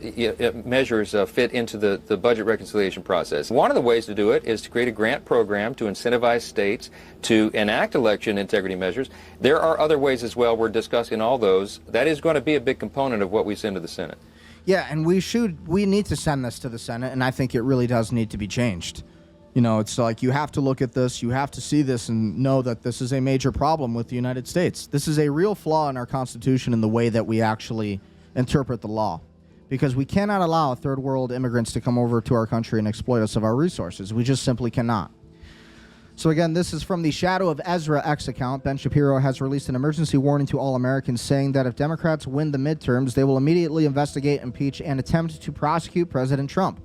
measures fit into the budget reconciliation process. One of the ways to do it is to create a grant program to incentivize states to enact election integrity measures. There are other ways as well. We're discussing all those. That is going to be a big component of what we send to the Senate. Yeah, and we need to send this to the Senate, and I think it really does need to be changed. You know, it's like you have to look at this, you have to see this and know that this is a major problem with the United States. This is a real flaw in our Constitution in the way that we actually interpret the law, because we cannot allow third world immigrants to come over to our country and exploit us of our resources. We just simply cannot. So again, this is from the Shadow of Ezra X account. Ben Shapiro has released an emergency warning to all Americans saying that if Democrats win the midterms, they will immediately investigate, impeach, and attempt to prosecute President Trump.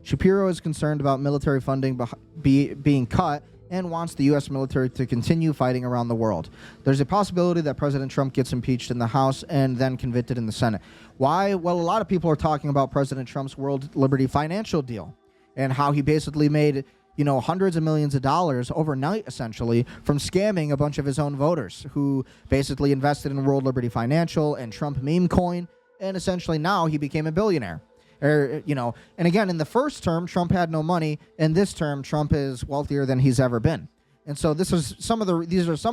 Shapiro is concerned about military funding being cut and wants the U.S. military to continue fighting around the world. There's a possibility that President Trump gets impeached in the House and then convicted in the Senate. Why? Well, a lot of people are talking about President Trump's World Liberty financial deal and how he basically made, hundreds of millions of dollars overnight, essentially, from scamming a bunch of his own voters who basically invested in World Liberty Financial and Trump meme coin, and essentially now he became a billionaire. And again, in the first term, Trump had no money. In this term, Trump is wealthier than he's ever been. And so these are some of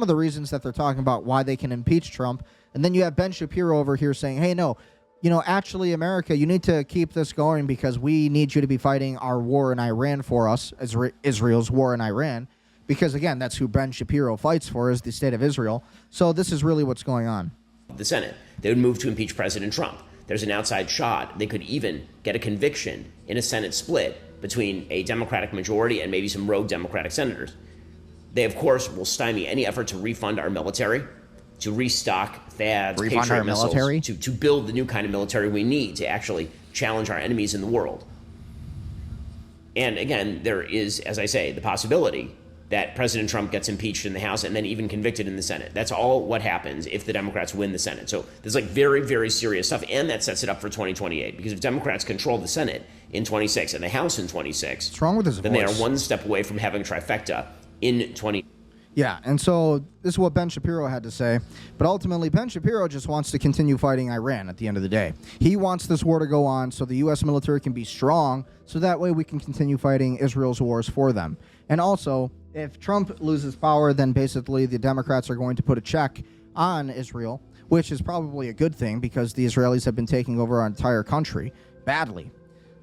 the reasons that they're talking about why they can impeach Trump. And then you have Ben Shapiro over here saying, hey, no, actually, America, you need to keep this going because we need you to be fighting our war in Iran for us, Israel's war in Iran. Because, again, that's who Ben Shapiro fights for, is the state of Israel. So this is really what's going on. The Senate, they would move to impeach President Trump. There's an outside shot. They could even get a conviction in a Senate split between a Democratic majority and maybe some rogue Democratic senators. They, of course, will stymie any effort to refund our military, to restock THAADs, Patriot missiles, to build the new kind of military we need to actually challenge our enemies in the world. And again, there is, as I say, the possibility that President Trump gets impeached in the House and then even convicted in the Senate. That's all what happens if the Democrats win the Senate. So there's very, very serious stuff, and that sets it up for 2028. Because if Democrats control the Senate in 26 and the House in 26, what's wrong with his then voice? they are one step away from having trifecta in 20. Yeah, and so this is what Ben Shapiro had to say. But ultimately, Ben Shapiro just wants to continue fighting Iran at the end of the day. He wants this war to go on so the U.S. military can be strong, so that way we can continue fighting Israel's wars for them. And also, if Trump loses power, then basically the Democrats are going to put a check on Israel, which is probably a good thing because the Israelis have been taking over our entire country badly.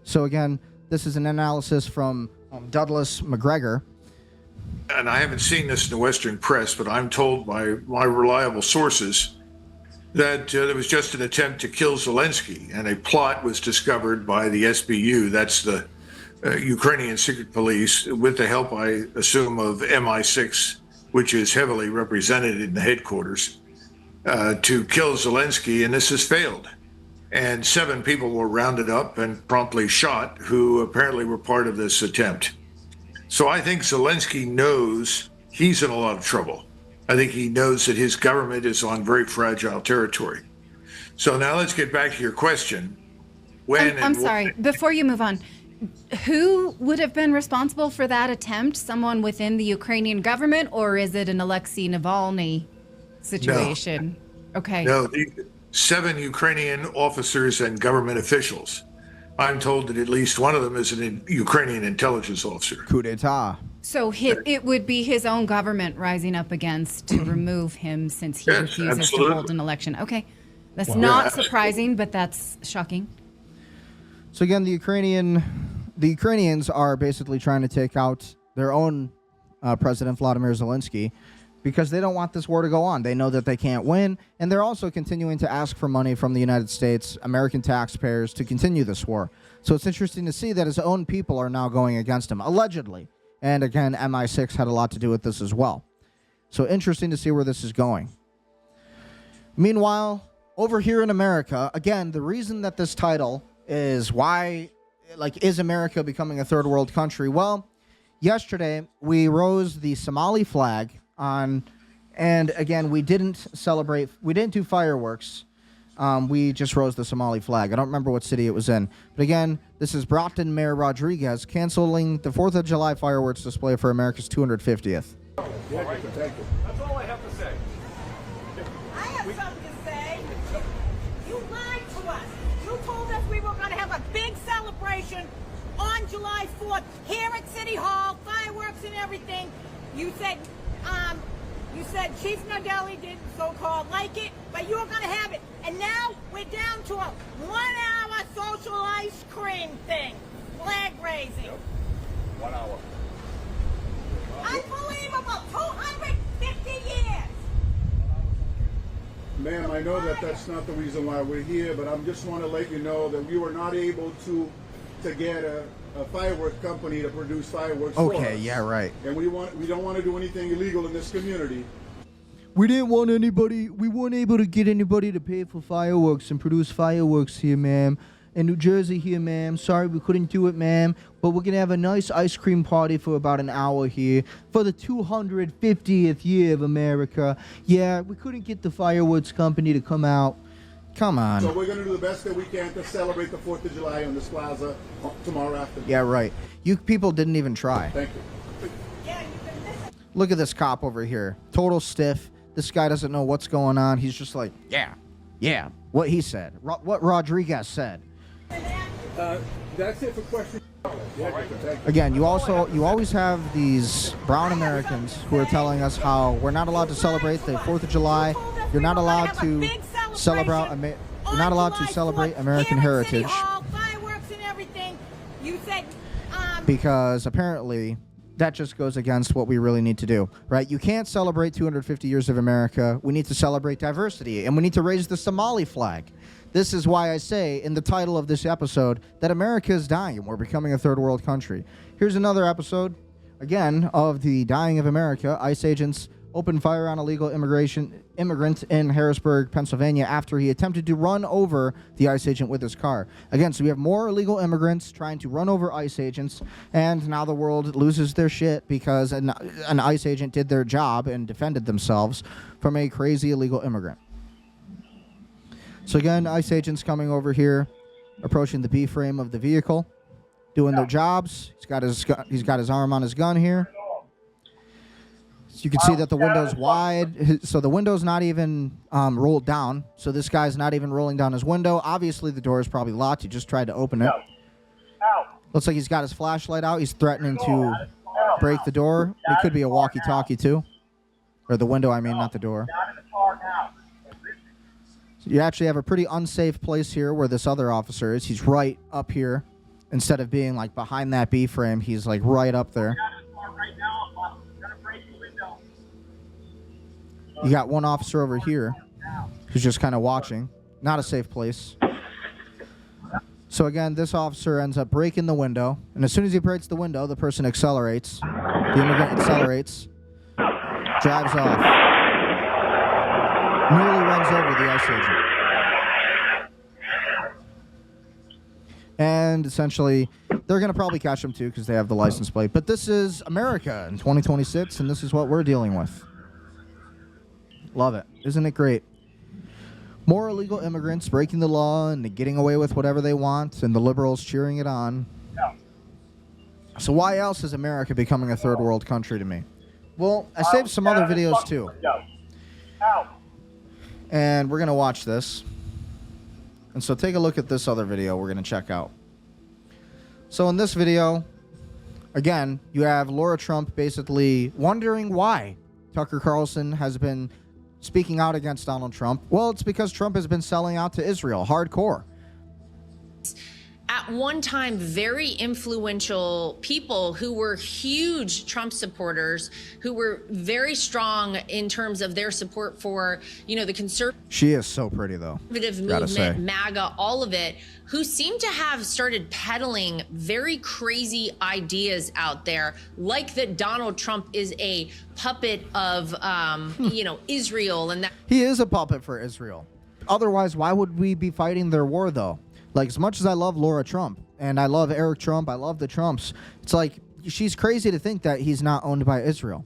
So again, this is an analysis from Douglas McGregor. And I haven't seen this in the Western press, but I'm told by my reliable sources that there was just an attempt to kill Zelensky, and a plot was discovered by the SBU, that's the Ukrainian secret police, with the help, I assume, of MI6, which is heavily represented in the headquarters, to kill Zelensky, and this has failed. And 7 people were rounded up and promptly shot who apparently were part of this attempt. So I think Zelensky knows he's in a lot of trouble. I think he knows that his government is on very fragile territory. So now let's get back to your question. I'm sorry, before you move on, who would have been responsible for that attempt? Someone within the Ukrainian government, or is it an Alexei Navalny situation? No. Okay. No, 7 Ukrainian officers and government officials. I'm told that at least one of them is a Ukrainian intelligence officer. Coup d'etat. So it would be his own government rising up against to remove him since he refuses to hold an election. Okay. That's not surprising, but that's shocking. So again, the Ukrainians are basically trying to take out their own President Vladimir Zelensky because they don't want this war to go on. They know that they can't win, and they're also continuing to ask for money from the United States, American taxpayers, to continue this war. So it's interesting to see that his own people are now going against him, allegedly. And again, MI6 had a lot to do with this as well. So interesting to see where this is going. Meanwhile, over here in America, again, the reason that this title is why, is America becoming a third world country? Well, yesterday we rose the Somali flag on, and again, we didn't do fireworks. We just rose the Somali flag. I don't remember what city it was in. But again, this is Brockton Mayor Rodriguez canceling the 4th of July fireworks display for America's 250th. That's all I have to say. I have something to say. You lied to us. You told us we were going to have a big celebration on July 4th here at City Hall, fireworks and everything. You said Chief Nardelli didn't so-called like it, but you were going to have it. And now we're down to a 1-hour social ice cream thing. Flag raising. Yep. 1 hour. Unbelievable. 250 years. Ma'am, I know that that's not the reason why we're here, but I just want to let you know that we were not able to get a fireworks company to produce fireworks for us. Okay, yeah, right. And we don't want to do anything illegal in this community. We weren't able to get anybody to pay for fireworks and produce fireworks here, ma'am. in New Jersey here, ma'am. Sorry we couldn't do it, ma'am. But we're going to have a nice ice cream party for about an hour here for the 250th year of America. Yeah, we couldn't get the fireworks company to come out. Come on. So we're going to do the best that we can to celebrate the 4th of July on this plaza tomorrow afternoon. Yeah, right. You people didn't even try. Thank you. Look at this cop over here. Total stiff. This guy doesn't know what's going on. He's just like, yeah. What he said. What Rodriguez said. That's it for questions. Again, you always have these brown Americans who are telling us how we're not allowed to celebrate the 4th of July. You're not allowed to celebrate. You're not allowed to celebrate American heritage. Fireworks and everything. You said because apparently that just goes against what we really need to do, right? You can't celebrate 250 years of America. We need to celebrate diversity, and we need to raise the Somali flag. This is why I say in the title of this episode that America is dying and we're becoming a third world country. Here's another episode, again, of the dying of America. ICE agents opened fire on illegal immigrant in Harrisburg, Pennsylvania, after he attempted to run over the ICE agent with his car. Again, so we have more illegal immigrants trying to run over ICE agents, and now the world loses their shit because an ICE agent did their job and defended themselves from a crazy illegal immigrant. So again, ICE agents coming over here, approaching the B-frame of the vehicle, doing their jobs. He's got his arm on his gun here. So you can see that the window's wide, so the window's not even rolled down. So this guy's not even rolling down his window. Obviously, the door is probably locked. He just tried to open it. Looks like he's got his flashlight out. He's threatening to break the door. It could be a walkie-talkie, too. Or the window, I mean, not the door. So you actually have a pretty unsafe place here where this other officer is. He's right up here. Instead of being, like, behind that B-frame, he's, like, right up there. You got one officer over here who's just kind of watching. Not a safe place. So again, this officer ends up breaking the window. And as soon as he breaks the window, the person accelerates. The immigrant accelerates. Drives off. Nearly runs over the ICE agent. And essentially, they're going to probably catch him too because they have the license plate. But this is America in 2026, and this is what we're dealing with. Love it. Isn't it great? More illegal immigrants breaking the law and getting away with whatever they want, and the liberals cheering it on. So why else is America becoming a third world country to me? Well, I saved some other videos too. And we're going to watch this. And so take a look at this other video we're going to check out. So in this video, again, you have Laura Trump basically wondering why Tucker Carlson has been speaking out against Donald Trump. Well, it's because Trump has been selling out to Israel hardcore. At one time, very influential people who were huge Trump supporters, who were very strong in terms of their support for, the conservative. She is so pretty, though. Movement, MAGA, all of it, who seem to have started peddling very crazy ideas out there, like that Donald Trump is a puppet of, Israel, and that he is a puppet for Israel. Otherwise, why would we be fighting their war, though? Like, as much as I love Laura Trump, and I love Eric Trump, I love the Trumps, it's like, she's crazy to think that he's not owned by Israel.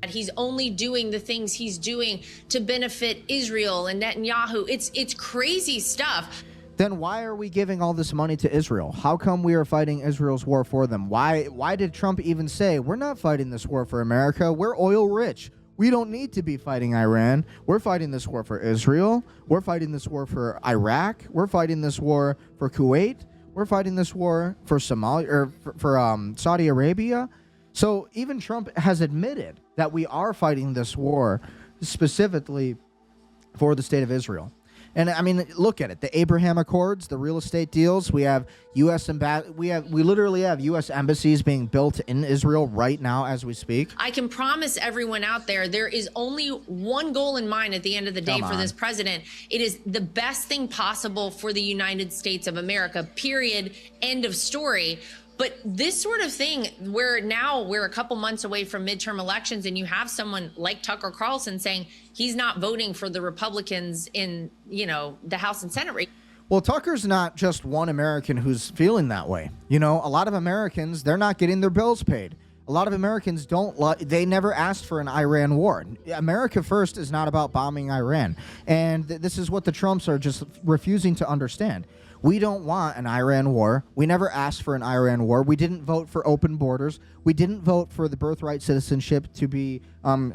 He's only doing the things he's doing to benefit Israel and Netanyahu. It's crazy stuff. Then why are we giving all this money to Israel? How come we are fighting Israel's war for them? Why did Trump even say, we're not fighting this war for America, we're oil rich? We don't need to be fighting Iran. We're fighting this war for Israel. We're fighting this war for Iraq. We're fighting this war for Kuwait. We're fighting this war for Somalia or for Saudi Arabia. So even Trump has admitted that we are fighting this war specifically for the state of Israel. And I mean, look at it. The Abraham Accords, the real estate deals. We have we literally have U.S. embassies being built in Israel right now as we speak. I can promise everyone out there is only one goal in mind at the end of the day for this president. It is the best thing possible for the United States of America, period, end of story. But this sort of thing, where now we're a couple months away from midterm elections, and you have someone like Tucker Carlson saying he's not voting for the Republicans in, the House and Senate race. Well, Tucker's not just one American who's feeling that way. You know, a lot of Americans, they're not getting their bills paid. A lot of Americans they never asked for an Iran war. America first is not about bombing Iran. And this is what the Trumps are just refusing to understand. We don't want an Iran war. We never asked for an Iran war. We didn't vote for open borders. We didn't vote for the birthright citizenship to be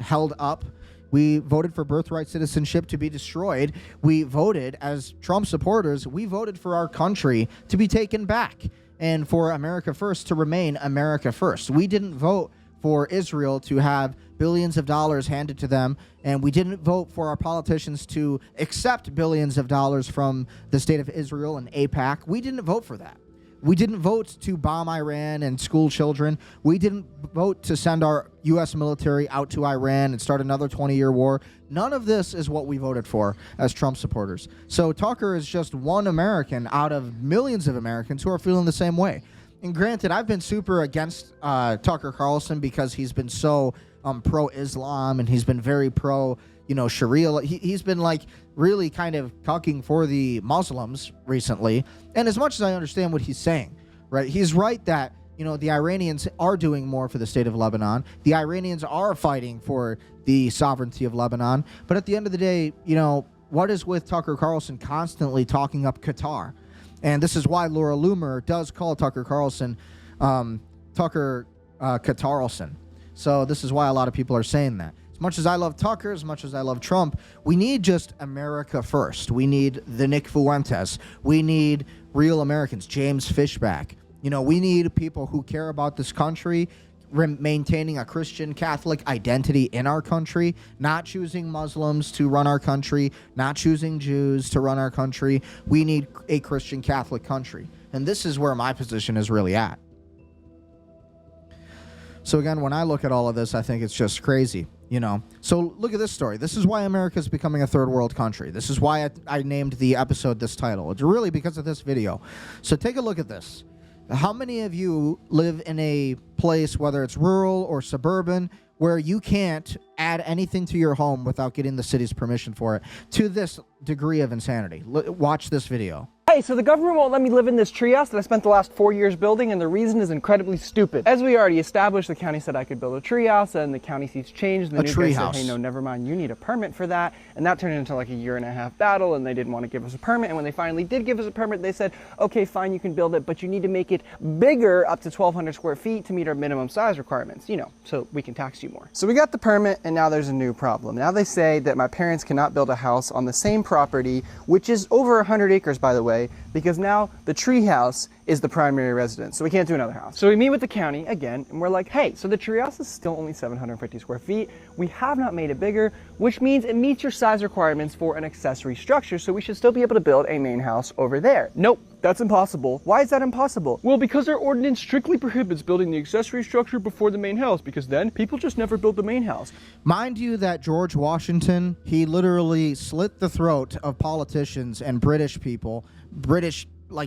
held up. We voted for birthright citizenship to be destroyed. We voted, as Trump supporters, we voted for our country to be taken back and for America first to remain America first. We didn't vote for Israel to have billions of dollars handed to them, and we didn't vote for our politicians to accept billions of dollars from the state of Israel and AIPAC. We didn't vote for that. We didn't vote to bomb Iran and school children. We didn't vote to send our U.S. military out to Iran and start another 20-year war. None of this is what we voted for as Trump supporters. So Tucker is just one American out of millions of Americans who are feeling the same way. And granted, I've been super against Tucker Carlson because he's been so pro-Islam and he's been very pro, Sharia. He's been really kind of cucking for the Muslims recently. And as much as I understand what he's saying, right, he's right that, the Iranians are doing more for the state of Lebanon. The Iranians are fighting for the sovereignty of Lebanon. But at the end of the day, what is with Tucker Carlson constantly talking up Qatar? And this is why Laura Loomer does call Tucker Carlson Tucker Qatarlson. So this is why a lot of people are saying that. As much as I love Tucker, as much as I love Trump, we need just America first. We need the Nick Fuentes. We need real Americans, James Fishback. We need people who care about this country, maintaining a Christian Catholic identity in our country, not choosing Muslims to run our country, not choosing Jews to run our country. We need a Christian Catholic country. And this is where my position is really at. So again, when I look at all of this, I think it's just crazy, So look at this story. This is why America is becoming a third world country. This is why I named the episode this title. It's really because of this video. So take a look at this. How many of you live in a place, whether it's rural or suburban, where you can't add anything to your home without getting the city's permission for it, to this degree of insanity? Watch this video. Hey, so the government won't let me live in this treehouse that I spent the last 4 years building, and the reason is incredibly stupid. As we already established, the county said I could build a treehouse, and the county seats changed. The new guy said, hey, no, never mind, you need a permit for that. And that turned into like a 1.5-year battle, and they didn't want to give us a permit. And when they finally did give us a permit, they said, okay, fine, you can build it, but you need to make it bigger, up to 1,200 square feet, to meet our minimum size requirements, so we can tax you more. So we got the permit, and now there's a new problem. Now they say that my parents cannot build a house on the same property, which is over 100 acres, by the way, because now the treehouse is the primary residence, so we can't do another house. So we meet with the county again, and we're like, hey, so the treehouse is still only 750 square feet. We have not made it bigger, which means it meets your size requirements for an accessory structure, so we should still be able to build a main house over there. Nope, that's impossible. Why is that impossible? Well, because our ordinance strictly prohibits building the accessory structure before the main house, because then people just never build the main house. Mind you that George Washington, he literally slit the throat of politicians and British people,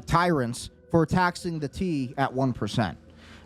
tyrants, for taxing the tea at 1%.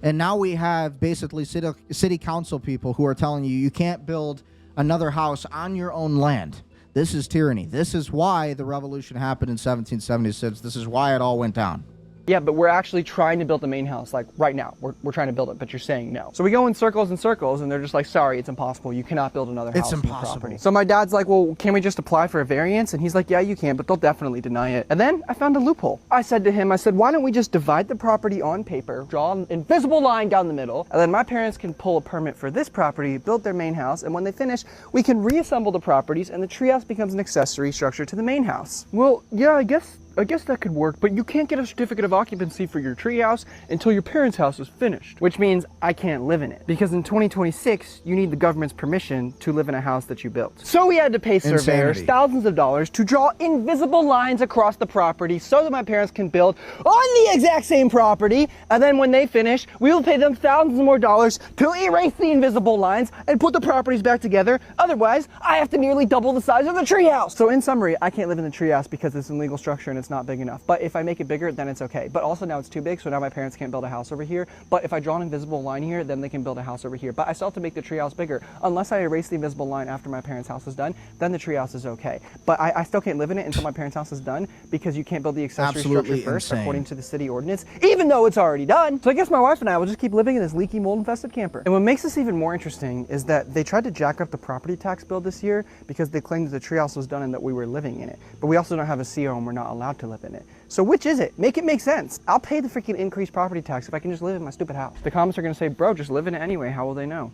And now we have basically city council people who are telling you can't build another house on your own land. This is tyranny. This is why the revolution happened in 1776. This is why it all went down. Yeah, but we're actually trying to build the main house, right now. We're trying to build it, but you're saying no. So we go in circles and circles, and they're just like, sorry, it's impossible. You cannot build another house on the property. So my dad's like, well, can we just apply for a variance? And he's like, yeah, you can, but they'll definitely deny it. And then I found a loophole. I said to him, why don't we just divide the property on paper, draw an invisible line down the middle, and then my parents can pull a permit for this property, build their main house, and when they finish, we can reassemble the properties, and the treehouse becomes an accessory structure to the main house. Well, yeah, I guess that could work, but you can't get a certificate of occupancy for your treehouse until your parents' house is finished. Which means I can't live in it. Because in 2026, you need the government's permission to live in a house that you built. So we had to pay surveyors thousands of dollars to draw invisible lines across the property so that my parents can build on the exact same property. And then when they finish, we will pay them thousands more dollars to erase the invisible lines and put the properties back together. Otherwise, I have to nearly double the size of the treehouse. So in summary, I can't live in the treehouse because it's an illegal structure and it's not big enough. But if I make it bigger, then it's okay. But also now it's too big, so now my parents can't build a house over here. But if I draw an invisible line here, then they can build a house over here. But I still have to make the treehouse bigger. Unless I erase the invisible line after my parents' house is done, then the treehouse is okay. But I still can't live in it until my parents' house is done, because you can't build the accessory structure first, according to the city ordinance, even though it's already done. So I guess my wife and I will just keep living in this leaky, mold-infested camper. And what makes this even more interesting is that they tried to jack up the property tax bill this year because they claimed that the treehouse was done and that we were living in it. But we also don't have a CO and we're not allowed to live in it. So which is it? Make it make sense. I'll pay the freaking increased property tax if I can just live in my stupid house. The comments are gonna say, bro, just live in it anyway. How will they know?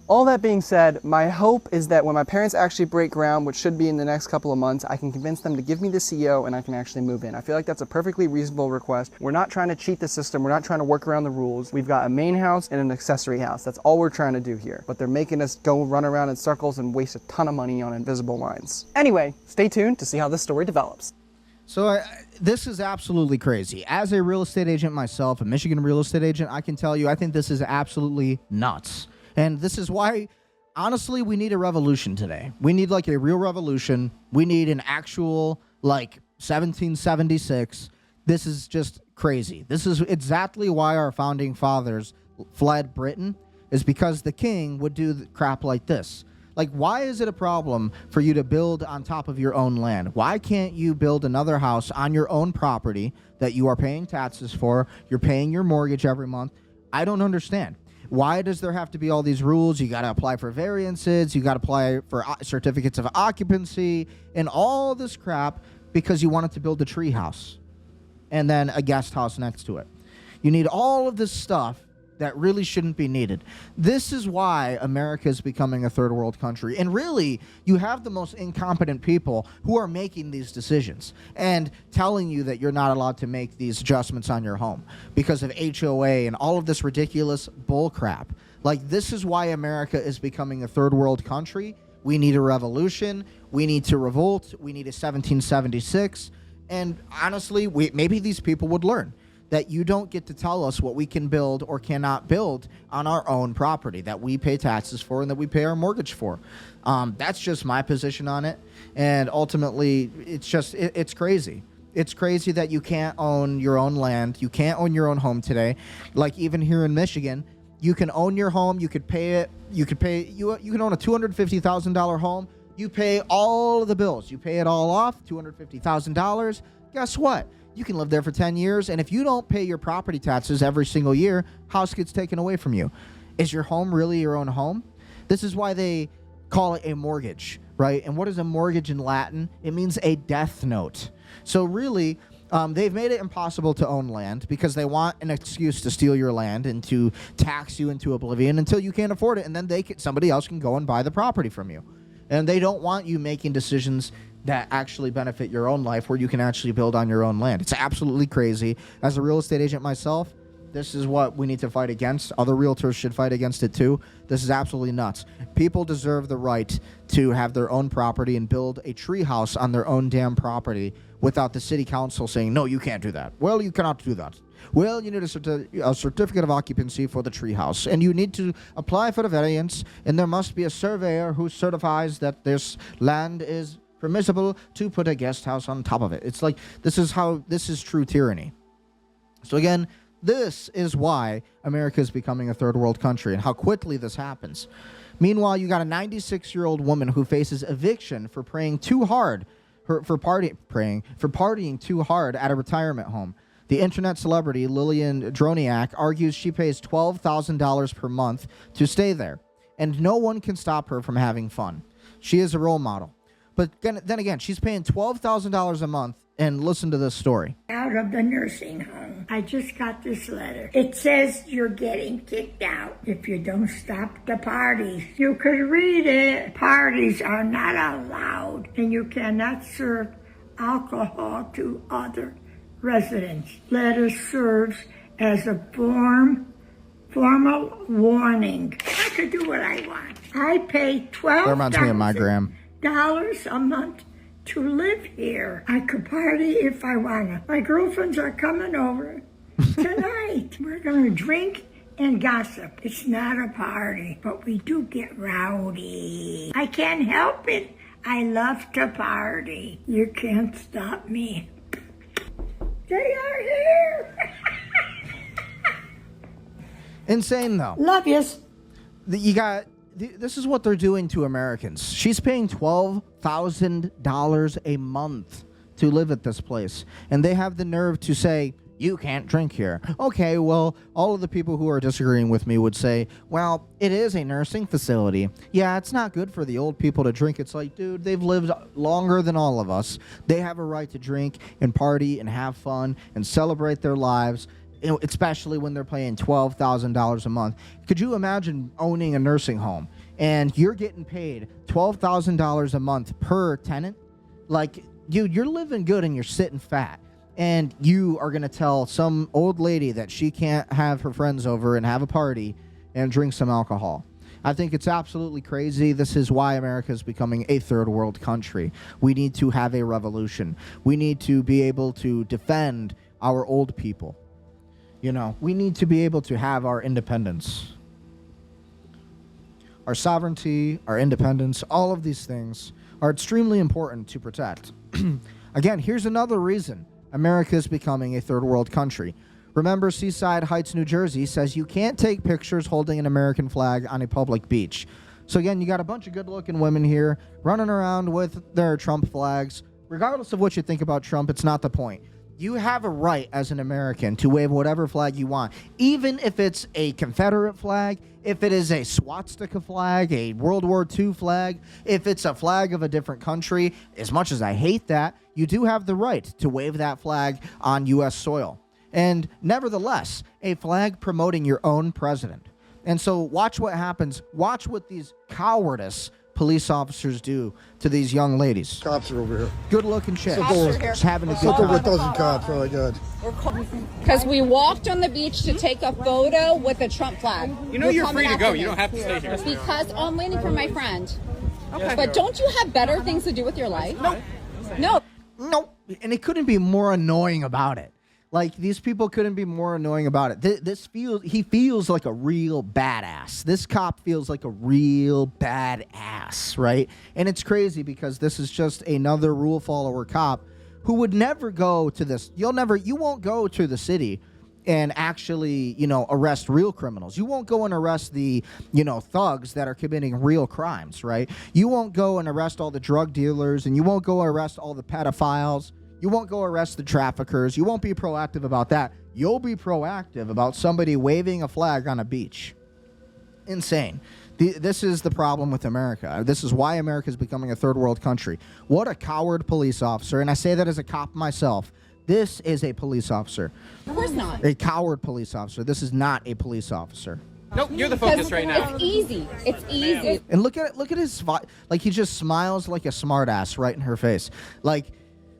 All that being said, my hope is that when my parents actually break ground, which should be in the next couple of months, I can convince them to give me the CO and I can actually move in. I feel like that's a perfectly reasonable request. We're not trying to cheat the system. We're not trying to work around the rules. We've got a main house and an accessory house. That's all we're trying to do here. But they're making us go run around in circles and waste a ton of money on invisible lines. Anyway, stay tuned to see how this story develops. So this is absolutely crazy. As a real estate agent myself, a Michigan real estate agent, I can tell you I think this is absolutely nuts. And this is why, honestly, we need a revolution today. We need like a real revolution. We need an actual like 1776. This is just crazy. This is exactly why our founding fathers fled Britain, is because the king would do crap like this. Like, why is it a problem for you to build on top of your own land? Why can't you build another house on your own property that you are paying taxes for? You're paying your mortgage every month. I don't understand. Why does there have to be all these rules? You got to apply for variances. You got to apply for certificates of occupancy and all this crap because you wanted to build a tree house and then a guest house next to it. You need all of this stuff that really shouldn't be needed. This is why America is becoming a third world country. And really, you have the most incompetent people who are making these decisions and telling you that you're not allowed to make these adjustments on your home because of HOA and all of this ridiculous bull crap. Like, this is why America is becoming a third world country. We need a revolution. We need to revolt. We need a 1776. And honestly, maybe these people would learn that you don't get to tell us what we can build or cannot build on our own property that we pay taxes for and that we pay our mortgage for. That's just my position on it. And ultimately, it's crazy. It's crazy that you can't own your own land. You can't own your own home today. Like, even here in Michigan, you can own your home. You could pay it. You can own a $250,000 home. You pay all of the bills. You pay it all off, $250,000. Guess what? You can live there for 10 years, and if you don't pay your property taxes every single year, house gets taken away from you. Is your home really your own home? This is why they call it a mortgage, right? And what is a mortgage in Latin? It means a death note. So really, they've made it impossible to own land because they want an excuse to steal your land and to tax you into oblivion until you can't afford it, and then somebody else can go and buy the property from you. And they don't want you making decisions that actually benefit your own life where you can actually build on your own land. It's absolutely crazy. As a real estate agent myself, this is what we need to fight against. Other realtors should fight against it too. This is absolutely nuts. People deserve the right to have their own property and build a tree house on their own damn property without the city council saying, no, you can't do that. Well, you cannot do that. Well, you need a certificate of occupancy for the treehouse, and you need to apply for the variance, and there must be a surveyor who certifies that this land is permissible to put a guest house on top of it. It's like, this is true tyranny. So again, this is why America is becoming a third world country and how quickly this happens. Meanwhile, you got a 96-year-old woman who faces eviction for praying too hard, for partying too hard at a retirement home. The internet celebrity Lillian Droniak argues she pays $12,000 per month to stay there, and no one can stop her from having fun. She is a role model. But then again, she's paying $12,000 a month, and listen to this story. Out of the nursing home. I just got this letter. It says you're getting kicked out if you don't stop the parties. You could read it. Parties are not allowed, and you cannot serve alcohol to other residents. Letter serves as a formal warning. I could do what I want. I pay $12,000. That reminds me of my gram. A month to live here. I could party if I wanna. My girlfriends are coming over tonight. We're gonna drink and gossip. It's not a party, but we do get rowdy. I can't help it. I love to party. You can't stop me. They are here. Insane, though. Love yous. This is what they're doing to Americans. She's paying $12,000 a month to live at this place. And they have the nerve to say, you can't drink here. Okay, well, all of the people who are disagreeing with me would say, well, it is a nursing facility. Yeah, it's not good for the old people to drink. It's like, dude, they've lived longer than all of us. They have a right to drink and party and have fun and celebrate their lives, especially when they're paying $12,000 a month. Could you imagine owning a nursing home and you're getting paid $12,000 a month per tenant? Like, dude, you're living good and you're sitting fat. And you are going to tell some old lady that she can't have her friends over and have a party and drink some alcohol. I think it's absolutely crazy. This is why America is becoming a third world country. We need to have a revolution. We need to be able to defend our old people. You know, we need to be able to have our independence. Our sovereignty, our independence, all of these things are extremely important to protect. Again, here's another reason America is becoming a third world country. Remember, Seaside Heights, New Jersey says you can't take pictures holding an American flag on a public beach. So again, you got a bunch of good-looking women here running around with their Trump flags. Regardless of what you think about Trump, it's not the point. You have a right as an American to wave whatever flag you want, even if it's a Confederate flag, if it is a swastika flag, a World War II flag, if it's a flag of a different country. As much as I hate that, you do have the right to wave that flag on U.S. soil. And nevertheless, a flag promoting your own president. And so watch what happens. Watch what these cowardice police officers do to these young ladies. Cops are over here. Good looking chicks. Just having a good Look over a time. dozen cops. Really good. Because we walked on the beach to take a photo with a Trump flag. You know you're free to go. You don't have to stay here. Because I'm waiting for my friend. Okay. But don't you have better things to do with your life? No. No. And it couldn't be more annoying about it. Like, these people couldn't be more annoying about it. He feels like a real badass. This cop feels like a real badass, right? And it's crazy because this is just another rule follower cop who would never go to this. You won't go to the city and actually, arrest real criminals. You won't go and arrest the, thugs that are committing real crimes, right? You won't go and arrest all the drug dealers, and you won't go arrest all the pedophiles. You won't go arrest the traffickers. You won't be proactive about that. You'll be proactive about somebody waving a flag on a beach. Insane. This is the problem with America. This is why America is becoming a third world country. What a coward police officer. And I say that as a cop myself. This is a police officer. Of course not. A coward police officer. This is not a police officer. Nope, you're the focus right now. It's easy. It's easy. And look at his, like, he just smiles like a smartass right in her face. Like,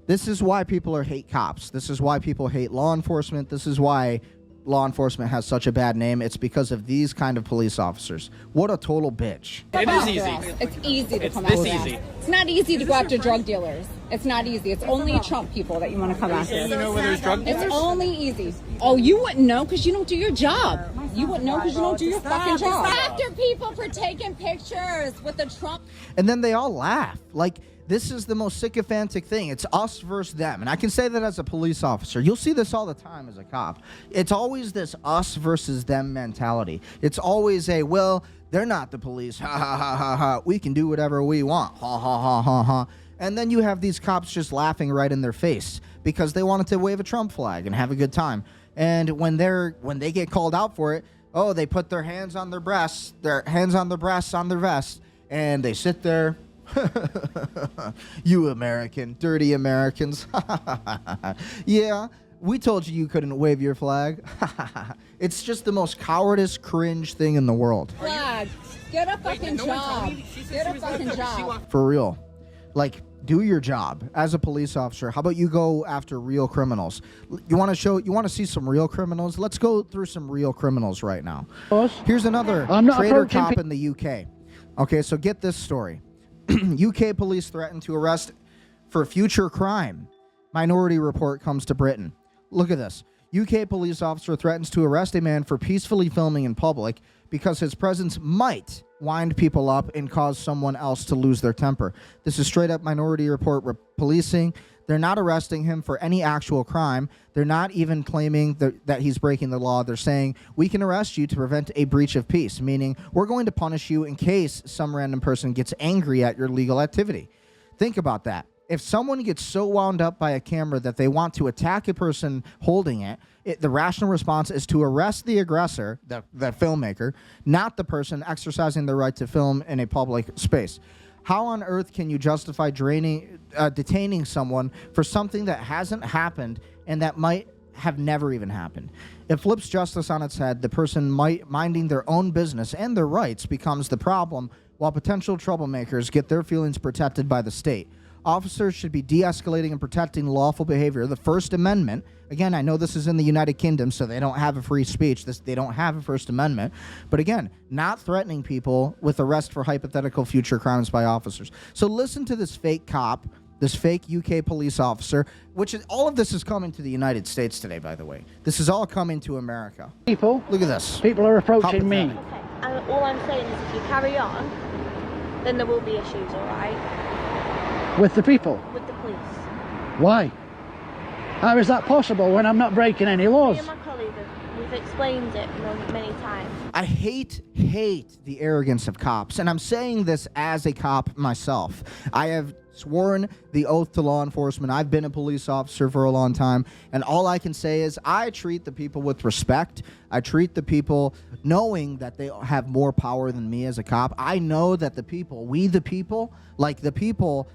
this is why people hate cops. This is why people hate law enforcement. This is why law enforcement has such a bad name. It's because of these kind of police officers. What a total bitch. It is easy. It's easy to come after us. It's not easy to go after drug dealers. It's not easy. It's only Trump people that you want to come after. You know where there's drug dealers? It's only easy. Oh, you wouldn't know because you don't do your job. You wouldn't know because you don't do your fucking job. After people for taking pictures with the Trump. And then they all laugh. Like, this is the most sycophantic thing. It's us versus them. And I can say that as a police officer. You'll see this all the time as a cop. It's always this us versus them mentality. It's always a, well, they're not the police. Ha, ha, ha, ha, ha. We can do whatever we want. Ha, ha, ha, ha, ha. And then you have these cops just laughing right in their face because they wanted to wave a Trump flag and have a good time. And when they get called out for it, oh, they put their hands on their breasts, on their vest, and they sit there. You American, dirty Americans. Yeah, we told you couldn't wave your flag. It's just the most cowardice, cringe thing in the world. Flag. Get a fucking job. Get a fucking job. For real. Like, do your job as a police officer. How about you go after real criminals? You want to see some real criminals? Let's go through some real criminals right now. Here's another traitor cop in the UK. Okay, so get this story. UK police threaten to arrest for future crime. Minority Report comes to Britain. Look at this. UK police officer threatens to arrest a man for peacefully filming in public because his presence might wind people up and cause someone else to lose their temper. This is straight up Minority Report policing. They're not arresting him for any actual crime. They're not even claiming that he's breaking the law. They're saying, we can arrest you to prevent a breach of peace, meaning we're going to punish you in case some random person gets angry at your legal activity. Think about that. If someone gets so wound up by a camera that they want to attack a person holding it, the rational response is to arrest the aggressor, the filmmaker, not the person exercising the right to film in a public space. How on earth can you justify detaining someone for something that hasn't happened and that might have never even happened? It flips justice on its head. The person minding their own business and their rights becomes the problem, while potential troublemakers get their feelings protected by the state. Officers should be de-escalating and protecting lawful behavior. The First Amendment, again, I know this is in the United Kingdom, so they don't have a free speech. They don't have a First Amendment. But again, not threatening people with arrest for hypothetical future crimes by officers. So listen to this fake cop, this fake UK police officer, which is, all of this is coming to the United States today, by the way. This is all coming to America. People. Look at this. People are approaching me. Okay, and all I'm saying is if you carry on, then there will be issues, all right? With the people? With the police. Why? How is that possible when I'm not breaking any laws? Me and my colleague, we've explained it many times. I hate the arrogance of cops, and I'm saying this as a cop myself. I have sworn the oath to law enforcement. I've been a police officer for a long time, and all I can say is I treat the people with respect. I treat the people knowing that they have more power than me as a cop. I know that the people, like the people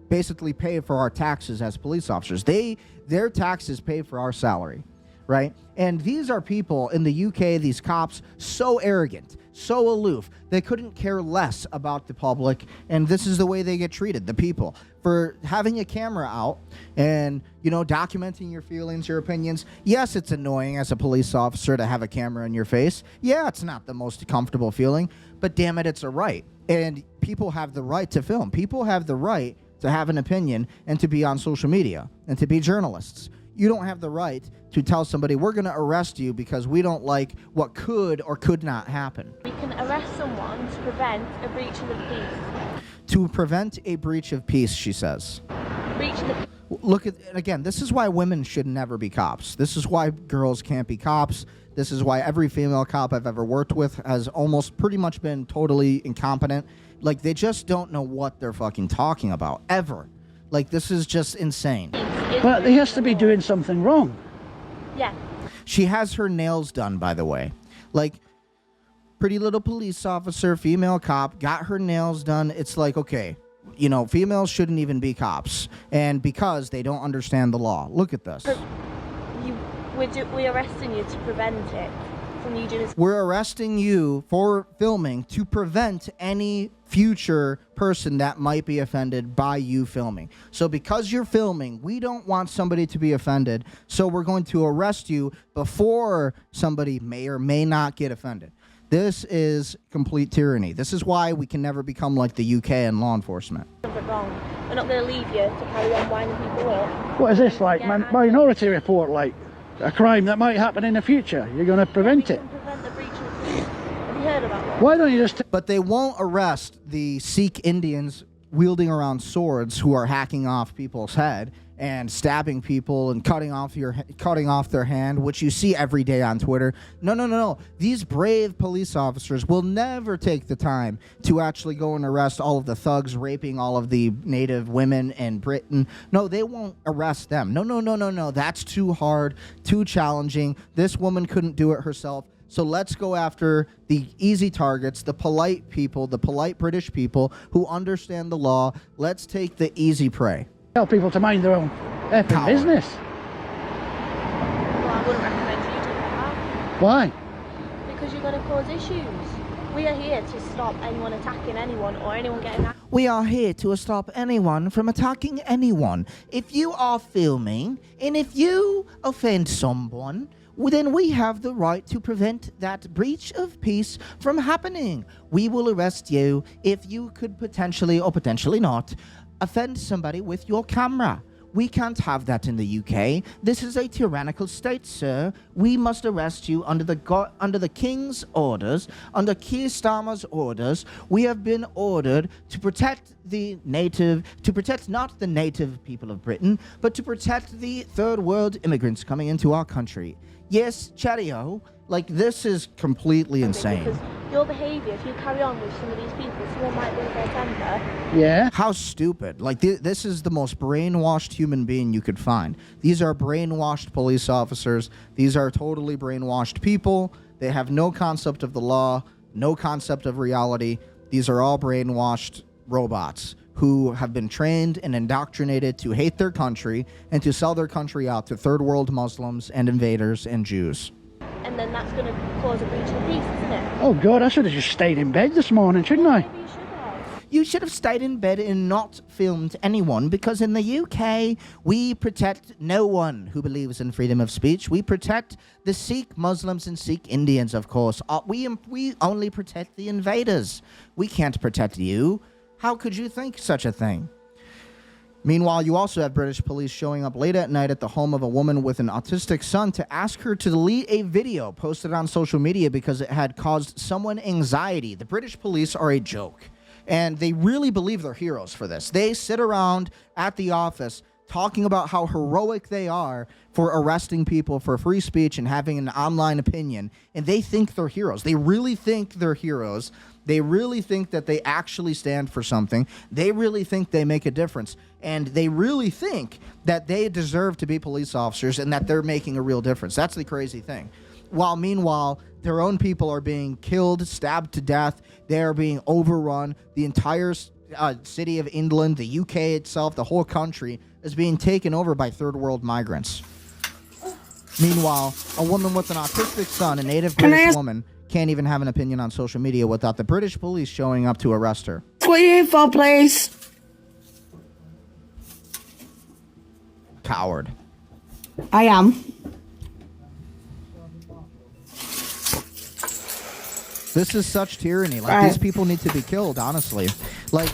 basically pay for our taxes as police officers. Their taxes pay for our salary, right? And these are people in the UK, these cops, so arrogant, so aloof, they couldn't care less about the public, and this is the way they get treated, the people. For having a camera out and, documenting your feelings, your opinions, yes, it's annoying as a police officer to have a camera in your face. Yeah, it's not the most comfortable feeling, but damn it, it's a right. And people have the right to film. People have the right to have an opinion and to be on social media and to be journalists. You don't have the right to tell somebody, we're going to arrest you because we don't like what could or could not happen. We can arrest someone to prevent a breach of the peace. To prevent a breach of peace, she says. Breach of the Look at, again, this is why women should never be cops. This is why girls can't be cops. This is why every female cop I've ever worked with has almost pretty much been totally incompetent. Like, they just don't know what they're fucking talking about, ever. Like, this is just insane. But he has to be doing something wrong. Yeah. She has her nails done, by the way. Like, pretty little police officer, female cop, got her nails done. It's like, okay, females shouldn't even be cops. And because they don't understand the law. Look at this. We're arresting you to prevent it from you doing this. We're arresting you for filming to prevent any future person that might be offended by you filming. So because you're filming, we don't want somebody to be offended, so we're going to arrest you before somebody may or may not get offended. This is complete tyranny. This is why we can never become like the UK in law enforcement. Wrong. We're not going to leave you to carry on winding people up. What is this, like Minority Report, like a crime that might happen in the future? You're going to prevent it? Prevent the breach of the peace. Have you heard about that? Why don't you just... But they won't arrest the Sikh Indians wielding around swords who are hacking off people's head and stabbing people and cutting off their hand, which you see every day on Twitter. No. These brave police officers will never take the time to actually go and arrest all of the thugs raping all of the native women in Britain. No, they won't arrest them. No. That's too hard, too challenging. This woman couldn't do it herself. So let's go after the easy targets, the polite people, the polite British people who understand the law. Let's take the easy prey. Tell people to mind their own effing business. Well, I wouldn't recommend you doing that. Why? Because you're going to cause issues. We are here to stop anyone attacking anyone or anyone getting... We are here to stop anyone from attacking anyone. If you are filming and if you offend someone, then we have the right to prevent that breach of peace from happening. We will arrest you if you could potentially or potentially not offend somebody with your camera. We can't have that in the UK. This is a tyrannical state, sir. We must arrest you under the King's orders, under Keir Starmer's orders. We have been ordered to protect not the native people of Britain, but to protect the third world immigrants coming into our country. Yes, cheerio. Like, this is completely insane. Because your behaviour, if you carry on with some of these people, someone might lose their temper. Yeah. How stupid. Like, this is the most brainwashed human being you could find. These are brainwashed police officers. These are totally brainwashed people. They have no concept of the law, no concept of reality. These are all brainwashed robots who have been trained and indoctrinated to hate their country and to sell their country out to third world Muslims and invaders and Jews. And then that's going to cause a breach of peace, isn't it? Oh, God, I should have just stayed in bed this morning, shouldn't I? You should have stayed in bed and not filmed anyone, because in the UK, we protect no one who believes in freedom of speech. We protect the Sikh Muslims and Sikh Indians, of course. We only protect the invaders. We can't protect you. How could you think such a thing? Meanwhile, you also have British police showing up late at night at the home of a woman with an autistic son to ask her to delete a video posted on social media because it had caused someone anxiety. The British police are a joke, and they really believe they're heroes for this. They sit around at the office talking about how heroic they are for arresting people for free speech and having an online opinion, and they think they're heroes. They really think they're heroes. They really think that they actually stand for something. They really think they make a difference. And they really think that they deserve to be police officers and that they're making a real difference. That's the crazy thing. While meanwhile, their own people are being killed, stabbed to death. They are being overrun. The entire city of England, the UK itself, the whole country is being taken over by third world migrants. Meanwhile, a woman with an autistic son, a native British woman, can't even have an opinion on social media without the British police showing up to arrest her. What are you here for, please? Coward. I am. This is such tyranny. Like, these people need to be killed, honestly. Like,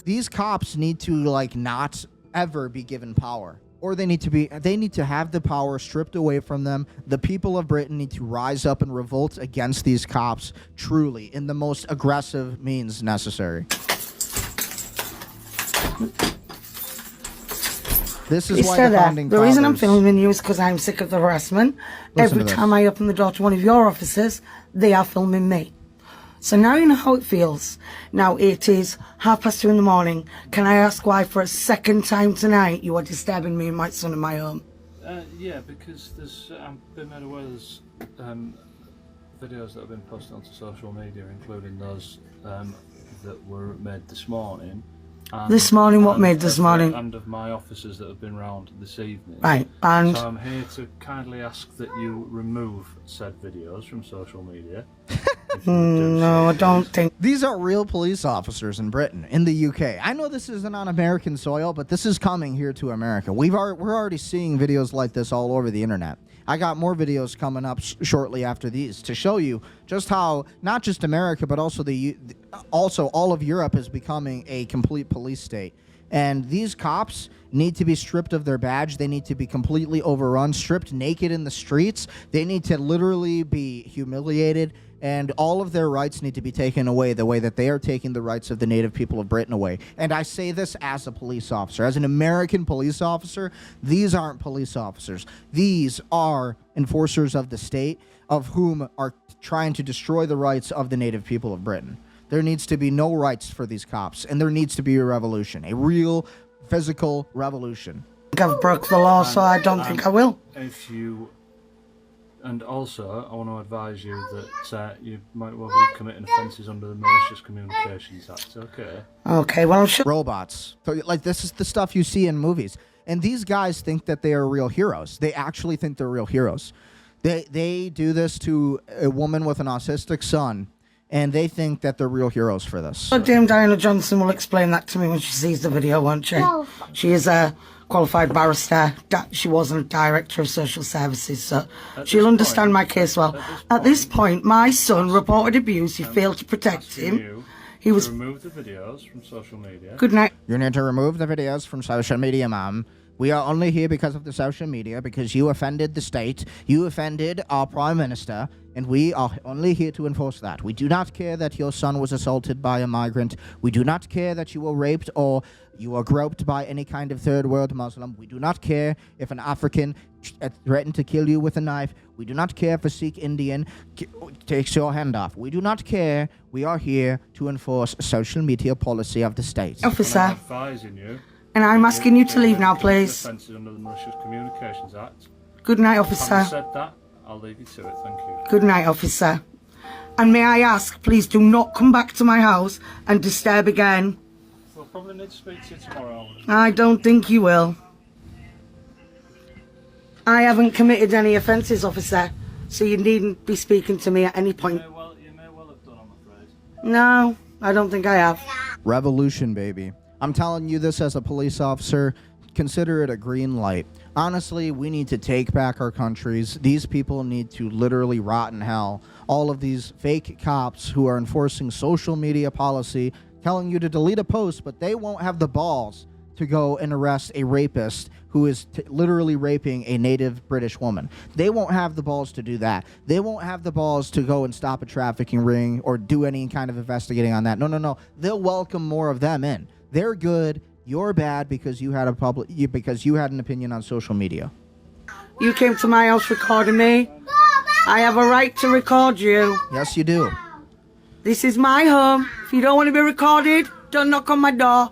these cops need to, like, not ever be given power. Or they need to have the power stripped away from them. The people of Britain need to rise up and revolt against these cops, truly, in the most aggressive means necessary. This is why the founding fathers... The reason I'm filming you is because I'm sick of the harassment. Every time I open the door to one of your offices, they are filming me. So now you know how it feels. Now it is 2:30 in the morning. Can I ask why for a second time tonight you are disturbing me and my son in my home? Yeah, because there's I've been made aware there's videos that have been posted onto social media, including those that were made this morning. This morning? What made this morning? And of my officers that have been round this evening. Right, and... So I'm here to kindly ask that you remove said videos from social media. No, I don't think... These are real police officers in Britain, in the UK. I know this isn't on American soil, but this is coming here to America. We're already seeing videos like this all over the internet. I got more videos coming up shortly after these to show you just how not just America, but also all of Europe is becoming a complete police state. And these cops need to be stripped of their badge. They need to be completely overrun, stripped naked in the streets. They need to literally be humiliated, and all of their rights need to be taken away the way that they are taking the rights of the native people of Britain away. And I say this as a police officer. As an American police officer, these aren't police officers. These are enforcers of the state, of whom are trying to destroy the rights of the native people of Britain. There needs to be no rights for these cops, and there needs to be a revolution, a real physical revolution. I've broke the law, so I don't think I will. And also, I want to advise you that you might well be committing offences under the Malicious Communications Act, okay? Okay, well... Robots. So, like, this is the stuff you see in movies. And these guys think that they are real heroes. They actually think they're real heroes. They do this to a woman with an autistic son, and they think that they're real heroes for this. Dame Diana Johnson will explain that to me when she sees the video, won't she? She is a qualified barrister. She wasn't a director of social services, so she'll understand my case well. At this point, my son reported abuse. You failed to protect him. He was... Remove the videos from social media. Good night. You need to remove the videos from social media, Mom. We are only here because of the social media, because you offended the state, you offended our prime minister, and we are only here to enforce that. We do not care that your son was assaulted by a migrant. We do not care that you were raped or you were groped by any kind of third world Muslim. We do not care if an African threatened to kill you with a knife. We do not care if a Sikh Indian takes your hand off. We do not care. We are here to enforce social media policy of the state. Officer. I'm advising you. And I'm asking you to leave now, please. Offences under the Malicious Communications Act. Good night, officer. Having said that, I'll leave you to it. Thank you. Good night, officer. And may I ask, please do not come back to my house and disturb again. We'll probably need to speak to you tomorrow. I don't think you will. I haven't committed any offences, officer, so you needn't be speaking to me at any point. You may well have done, I'm afraid. No, I don't think I have. Revolution, baby. I'm telling you this as a police officer. Consider it a green light. Honestly, we need to take back our countries. These people need to literally rot in hell. All of these fake cops who are enforcing social media policy, telling you to delete a post, but they won't have the balls to go and arrest a rapist who is literally raping a native British woman. They won't have the balls to do that. They won't have the balls to go and stop a trafficking ring or do any kind of investigating on that. No. They'll welcome more of them in. They're good. You're bad because you had an opinion on social media. You came to my house recording me. I have a right to record you. Yes, you do. This is my home. If you don't want to be recorded, don't knock on my door.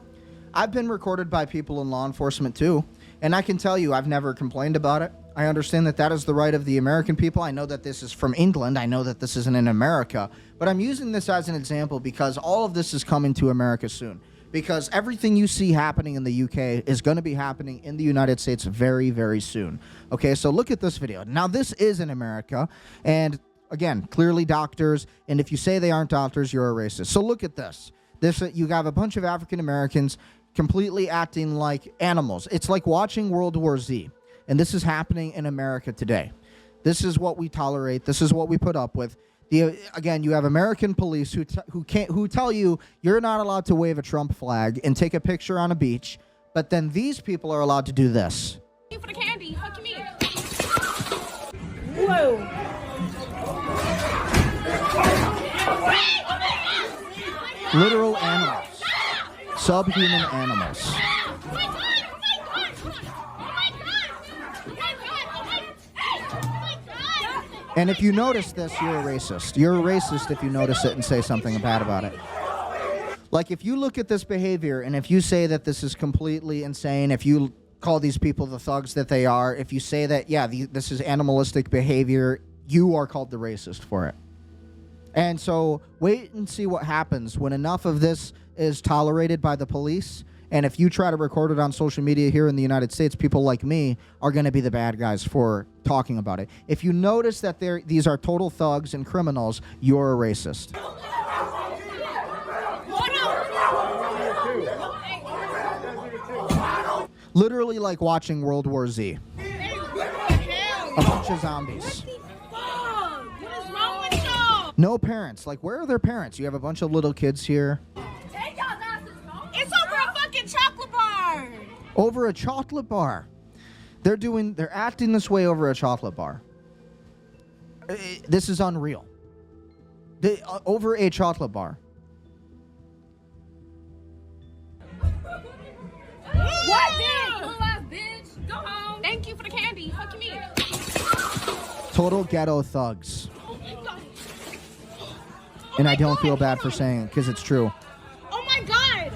I've been recorded by people in law enforcement too, and I can tell you I've never complained about it. I understand that that is the right of the American people. I know that this is from England. I know that this isn't in America, but I'm using this as an example because all of this is coming to America soon. Because everything you see happening in the UK is going to be happening in the United States very, very soon. Okay, so look at this video. Now, this is in America, and again, clearly doctors, and if you say they aren't doctors, you're a racist. So look at this. You have a bunch of African Americans completely acting like animals. It's like watching World War Z, and this is happening in America today. This is what we tolerate. This is what we put up with. Again, you have American police who tell you you're not allowed to wave a Trump flag and take a picture on a beach, but then these people are allowed to do this. You for the candy. Fuck me. Whoa. Literal animals. Subhuman animals. And if you notice this, you're a racist. You're a racist if you notice it and say something bad about it. Like, if you look at this behavior and if you say that this is completely insane, if you call these people the thugs that they are, if you say that, yeah, this is animalistic behavior, you are called the racist for it. And so wait and see what happens when enough of this is tolerated by the police. And if you try to record it on social media here in the United States, people like me are going to be the bad guys for talking about it. If you notice that these are total thugs and criminals, you're a racist. Literally like watching World War Z. A bunch of zombies. No parents. Like, where are their parents? You have a bunch of little kids here. It's over a fucking chocolate bar. Over a chocolate bar. They're acting this way over a chocolate bar. This is unreal. Over a chocolate bar. What? Little ass bitch. Go home. Thank you for the candy. Fuck you mean. Total ghetto thugs. And I don't feel bad for saying it because it's true. Oh my God.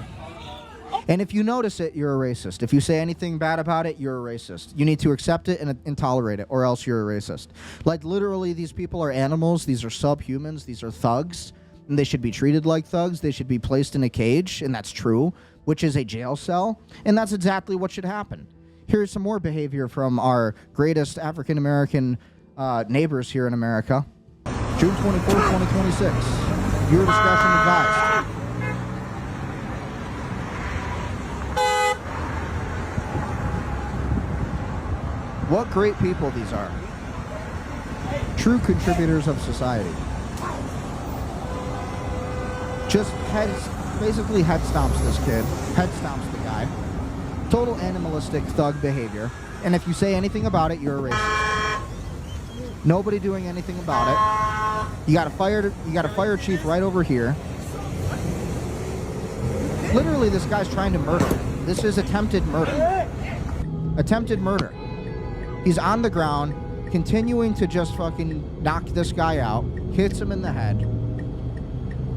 And if you notice it, you're a racist. If you say anything bad about it, you're a racist. You need to accept it and tolerate it, or else you're a racist. Like, literally, these people are animals. These are subhumans. These are thugs. And they should be treated like thugs. They should be placed in a cage, and that's true, which is a jail cell. And that's exactly what should happen. Here's some more behavior from our greatest African-American neighbors here in America. June 24th, 2026. Viewer discretion advised. What great people these are. True contributors of society. Just basically head stomps this kid. Head stomps the guy. Total animalistic thug behavior. And if you say anything about it, you're a racist. Nobody doing anything about it. You got a fire chief right over here. Literally, this guy's trying to murder. This is attempted murder. Attempted murder. He's on the ground, continuing to just fucking knock this guy out, hits him in the head.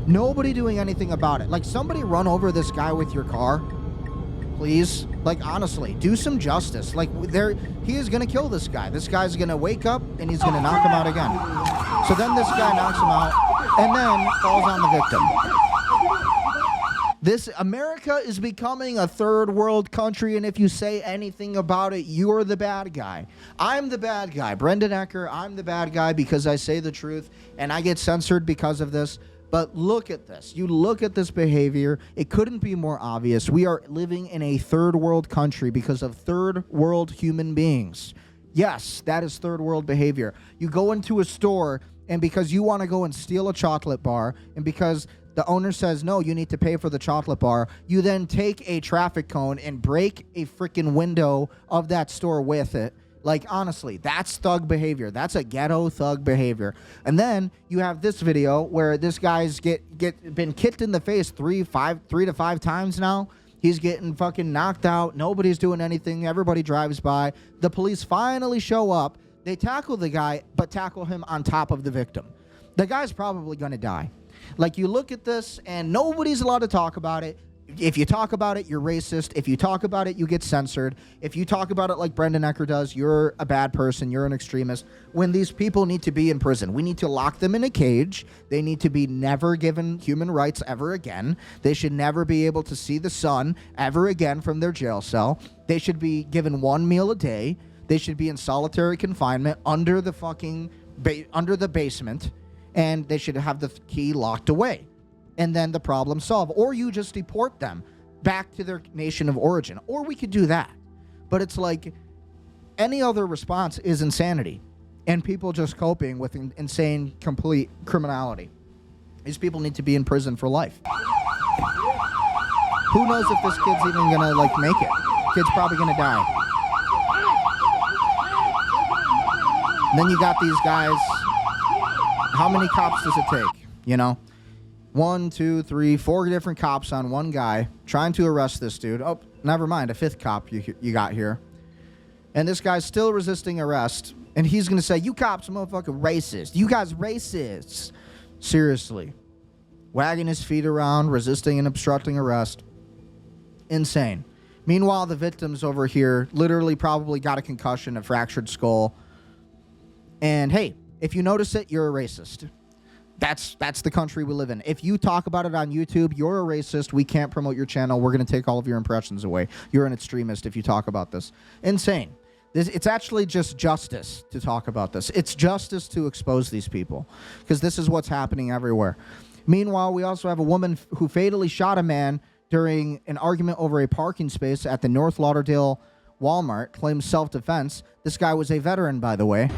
Nobody doing anything about it. Like, somebody run over this guy with your car, please. Like, honestly, do some justice. Like, he is gonna kill this guy. This guy's gonna wake up and he's gonna knock him out again. So then this guy knocks him out and then falls on the victim. America is becoming a third world country, and if you say anything about it, you're the bad guy. I'm the bad guy. Brendan Ecker, I'm the bad guy because I say the truth, and I get censored because of this. But look at this. You look at this behavior. It couldn't be more obvious. We are living in a third world country because of third world human beings. Yes, that is third world behavior. You go into a store, and because you want to go and steal a chocolate bar, and because the owner says, no, you need to pay for the chocolate bar, you then take a traffic cone and break a freaking window of that store with it. Like, honestly, that's thug behavior. That's a ghetto thug behavior. And then you have this video where this guy's been kicked in the face 3 to 5 times now. He's getting fucking knocked out. Nobody's doing anything. Everybody drives by. The police finally show up. They tackle the guy, but tackle him on top of the victim. The guy's probably going to die. Like, you look at this, and nobody's allowed to talk about it. If you talk about it, you're racist. If you talk about it, you get censored. If you talk about it like Brendan Ecker does, you're a bad person. You're an extremist. When these people need to be in prison, we need to lock them in a cage. They need to be never given human rights ever again. They should never be able to see the sun ever again from their jail cell. They should be given 1 meal a day. They should be in solitary confinement under the fucking under the basement. And they should have the key locked away. And then the problem solved. Or you just deport them back to their nation of origin. Or we could do that. But it's like any other response is insanity. And people just coping with insane, complete criminality. These people need to be in prison for life. Who knows if this kid's even gonna, like, make it? Kid's probably gonna die. And then you got these guys. How many cops does it take? You know? 1, 2, 3, 4 different cops on one guy trying to arrest this dude. Oh, never mind. A 5th cop you got here. And this guy's still resisting arrest. And he's going to say, you cops are motherfucking racist. You guys racists. Seriously. Wagging his feet around, resisting and obstructing arrest. Insane. Meanwhile, the victims over here literally probably got a concussion, a fractured skull. And hey, if you notice it, you're a racist. That's the country we live in. If you talk about it on YouTube, you're a racist. We can't promote your channel. We're going to take all of your impressions away. You're an extremist if you talk about this. Insane. It's actually just justice to talk about this. It's justice to expose these people because this is what's happening everywhere. Meanwhile, we also have a woman who fatally shot a man during an argument over a parking space at the North Lauderdale Walmart, claims self-defense. This guy was a veteran, by the way.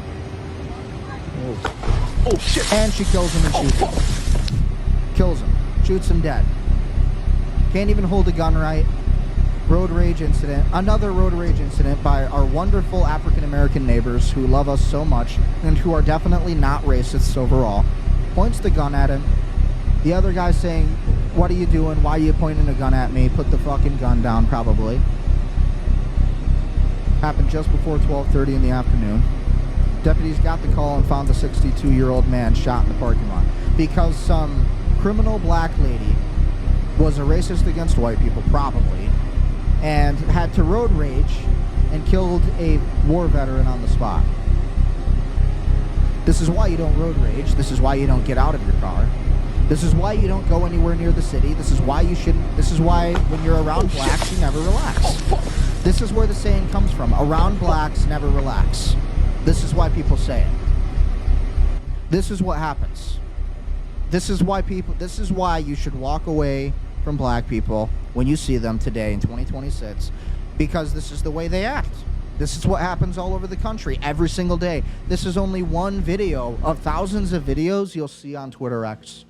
Oh, shit. And she kills him and shoots him. Kills him. Shoots him dead. Can't even hold a gun right. Road rage incident. Another road rage incident by our wonderful African-American neighbors who love us so much and who are definitely not racists overall. Points the gun at him. The other guy saying, what are you doing? Why are you pointing a gun at me? Put the fucking gun down, probably. Happened just before 12:30 in the afternoon. Deputies got the call and found the 62-year-old man shot in the parking lot because some criminal black lady was a racist against white people, probably, and had to road rage and killed a war veteran on the spot. This is why you don't road rage. This is why you don't get out of your car. This is why you don't go anywhere near the city. This is why you shouldn't. This is why when you're around blacks, you never relax. This is where the saying comes from. Around blacks, never relax. This is why people say it. This is what happens. This is why you should walk away from black people when you see them today in 2026, because this is the way they act. This is what happens all over the country every single day. This is only one video of thousands of videos you'll see on Twitter X.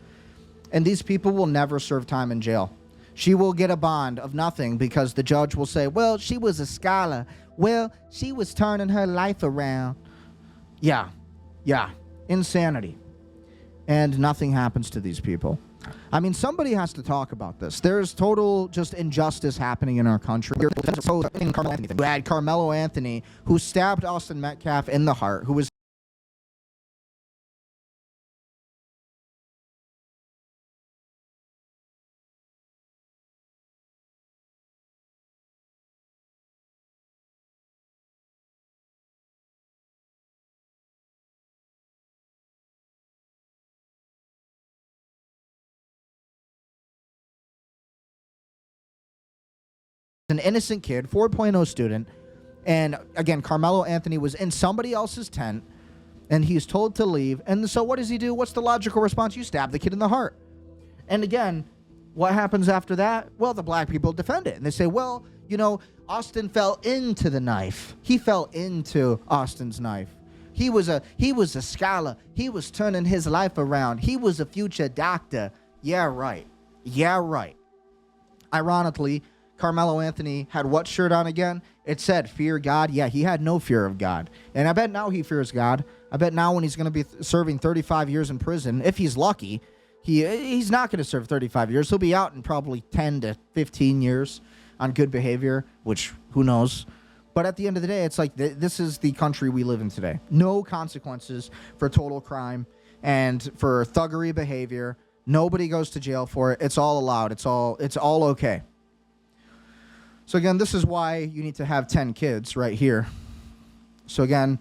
And these people will never serve time in jail. She will get a bond of nothing because the judge will say, well, she was a scholar. Well, she was turning her life around. Yeah. Insanity. And nothing happens to these people. I mean, somebody has to talk about this. There's total just injustice happening in our country. You had Carmelo Anthony, who stabbed Austin Metcalf in the heart, who was an innocent kid, 4.0 student, and again, Carmelo Anthony was in somebody else's tent, and he's told to leave, and so what does he do? What's the logical response? You stab the kid in the heart. And again, what happens after that? Well, the black people defend it, and they say, well, you know, Austin fell into the knife. He fell into Austin's knife. He was a scholar. He was turning his life around. He was a future doctor. Yeah, right. Ironically, Carmelo Anthony had what shirt on again? It said, fear God. Yeah, he had no fear of God. And I bet now he fears God. I bet now when he's going to be serving 35 years in prison, if he's lucky, he's not going to serve 35 years. He'll be out in probably 10 to 15 years on good behavior, which who knows. But at the end of the day, it's like this is the country we live in today. No consequences for total crime and for thuggery behavior. Nobody goes to jail for it. It's all allowed. It's all okay. So again, this is why you need to have 10 kids right here. So again,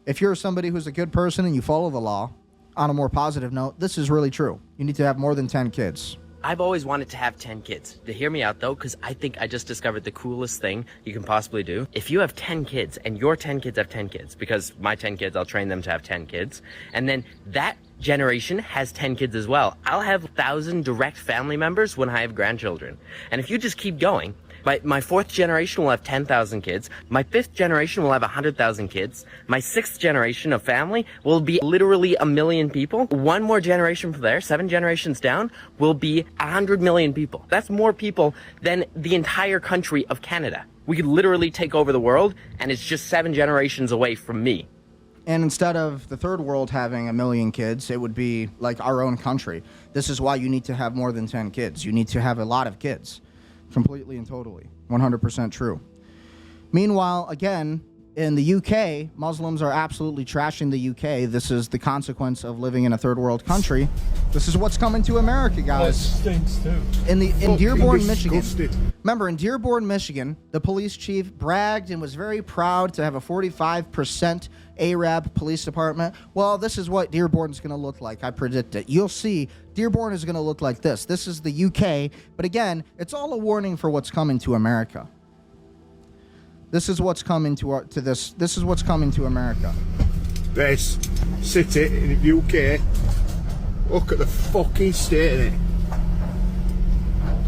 if you're somebody who's a good person and you follow the law, on a more positive note, this is really true. You need to have more than 10 kids. I've always wanted to have 10 kids. To hear me out though, because I think I just discovered the coolest thing you can possibly do. If you have 10 kids and your 10 kids have 10 kids, because my 10 kids, I'll train them to have 10 kids, and then that generation has 10 kids as well, I'll have 1,000 direct family members when I have grandchildren. And if you just keep going, my fourth generation will have 10,000 kids. My fifth generation will have 100,000 kids. My sixth generation of family will be literally 1 million people. One more generation from there, 7 generations down, will be 100 million people. That's more people than the entire country of Canada. We could literally take over the world, and it's just 7 generations away from me. And instead of the third world having 1 million kids, it would be like our own country. This is why you need to have more than 10 kids. You need to have a lot of kids. Completely and totally. 100% true. Meanwhile, again, in the UK, Muslims are absolutely trashing the UK. This is the consequence of living in a third world country. This is what's coming to America, guys. It stinks too. In Dearborn, Michigan. Remember, in Dearborn, Michigan, the police chief bragged and was very proud to have a 45% Arab police department. Well, this is what Dearborn's going to look like. I predict it. You'll see Dearborn is going to look like this. This is the UK, but again, it's all a warning for what's coming to America. This is what's coming to This is what's coming to America. This city in the UK. Look at the fucking state of it.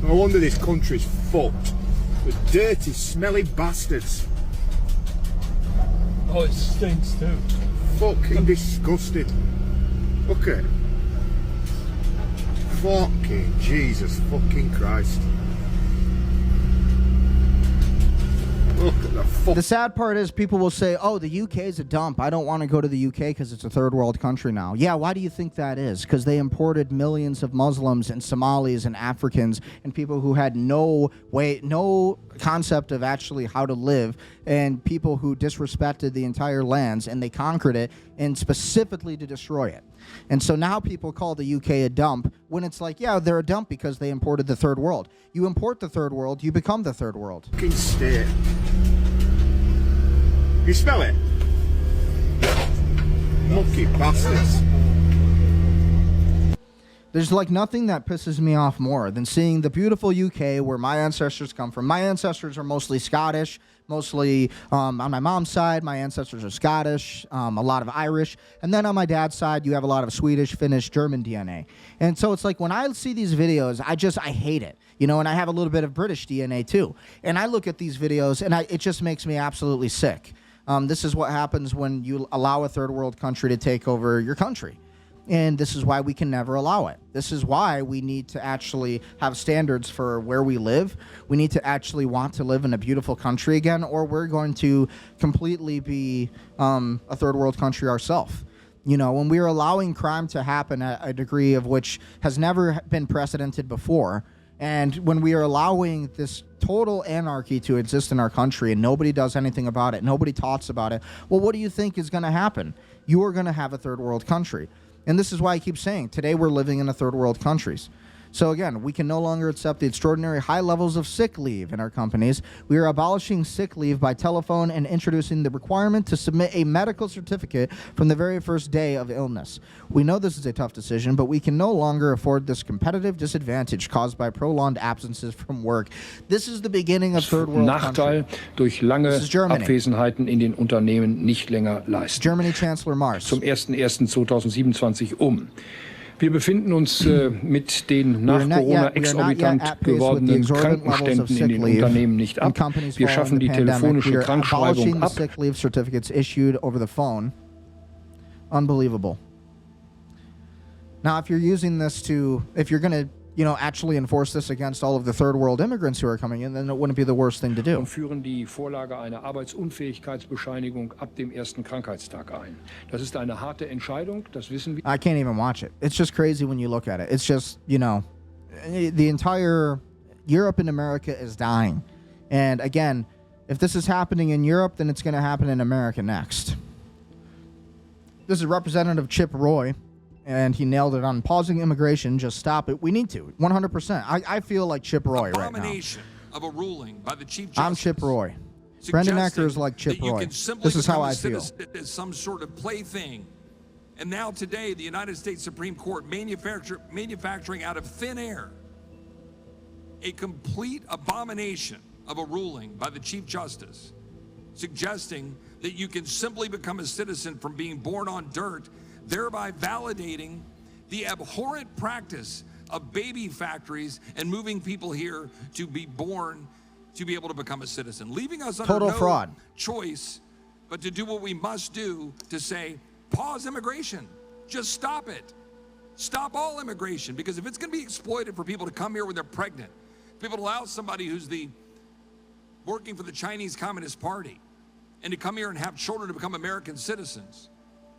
No wonder this country's fucked. The dirty, smelly bastards. Oh, it stinks too. Fucking disgusting. Look at it. Fucking Jesus fucking Christ. Look at the fuck. The sad part is people will say, oh, the UK is a dump. I don't want to go to the UK because it's a third world country now. Yeah, why do you think that is? Because they imported millions of Muslims and Somalis and Africans and people who had no concept of actually how to live, and people who disrespected the entire lands, and they conquered it and specifically to destroy it. And so now people call the UK a dump when it's like, yeah, they're a dump because they imported the third world. You import the third world, you become the third world. Fucking state. You smell it? Monkey bastards. There's like nothing that pisses me off more than seeing the beautiful UK where my ancestors come from. My ancestors are mostly Scottish, mostly on my mom's side, my ancestors are Scottish, a lot of Irish. And then on my dad's side, you have a lot of Swedish, Finnish, German DNA. And so it's like when I see these videos, I hate it. You know, and I have a little bit of British DNA too. And I look at these videos and it just makes me absolutely sick. This is what happens when you allow a third world country to take over your country. And this is why we can never allow it. This is why we need to actually have standards for where we live. We need to actually want to live in a beautiful country again, or we're going to completely be a third world country ourselves. You know, when we are allowing crime to happen at a degree of which has never been precedented before, and when we are allowing this total anarchy to exist in our country and nobody does anything about it, nobody talks about it, well, what do you think is going to happen? You are going to have a third world country. And this is why I keep saying, today we're living in a third world countries. So again, we can no longer accept the extraordinary high levels of sick leave in our companies. We are abolishing sick leave by telephone and introducing the requirement to submit a medical certificate from the very first day of illness. We know this is a tough decision, but we can no longer afford this competitive disadvantage caused by prolonged absences from work. This is the beginning of third world Nachteil durch lange Abwesenheiten in den Unternehmen nicht länger leisten. Germany Chancellor Mars. Zum 01.01.2027 Wir befinden uns mit den nach Corona exorbitant gewordenen Krankenständen in den Unternehmen nicht ab. Wir schaffen die telefonische Krankschreibung ab. Sick leave certificates issued over the phone. Unbelievable. Now, if you're using this if you're going to, actually enforce this against all of the third world immigrants who are coming in, then it wouldn't be the worst thing to do. Und führen die Vorlage einer Arbeitsunfähigkeitsbescheinigung ab dem ersten Krankheitstag ein. Das ist eine harte Entscheidung, das wissen wir. I can't even watch it. It's just crazy when you look at it. It's just, the entire Europe and America is dying. And again, if this is happening in Europe, then it's going to happen in America next. This is Representative Chip Roy. And he nailed it on pausing immigration. Just stop it. We need to. 100%. I feel like Chip Roy right now. Of a ruling by the Chief Justice. I'm Chip Roy. Brendan Ecker is like Chip Roy. This is how I feel. As some sort of plaything. And now today, the United States Supreme Court manufacturing out of thin air a complete abomination of a ruling by the Chief Justice, suggesting that you can simply become a citizen from being born on dirt, thereby validating the abhorrent practice of baby factories and moving people here to be born to be able to become a citizen, leaving us under total fraud choice but to do what we must do to say, pause immigration. Just stop it. Stop all immigration, because if it's going to be exploited for people to come here when they're pregnant, people to allow somebody who's working for the Chinese Communist Party and to come here and have children to become American citizens,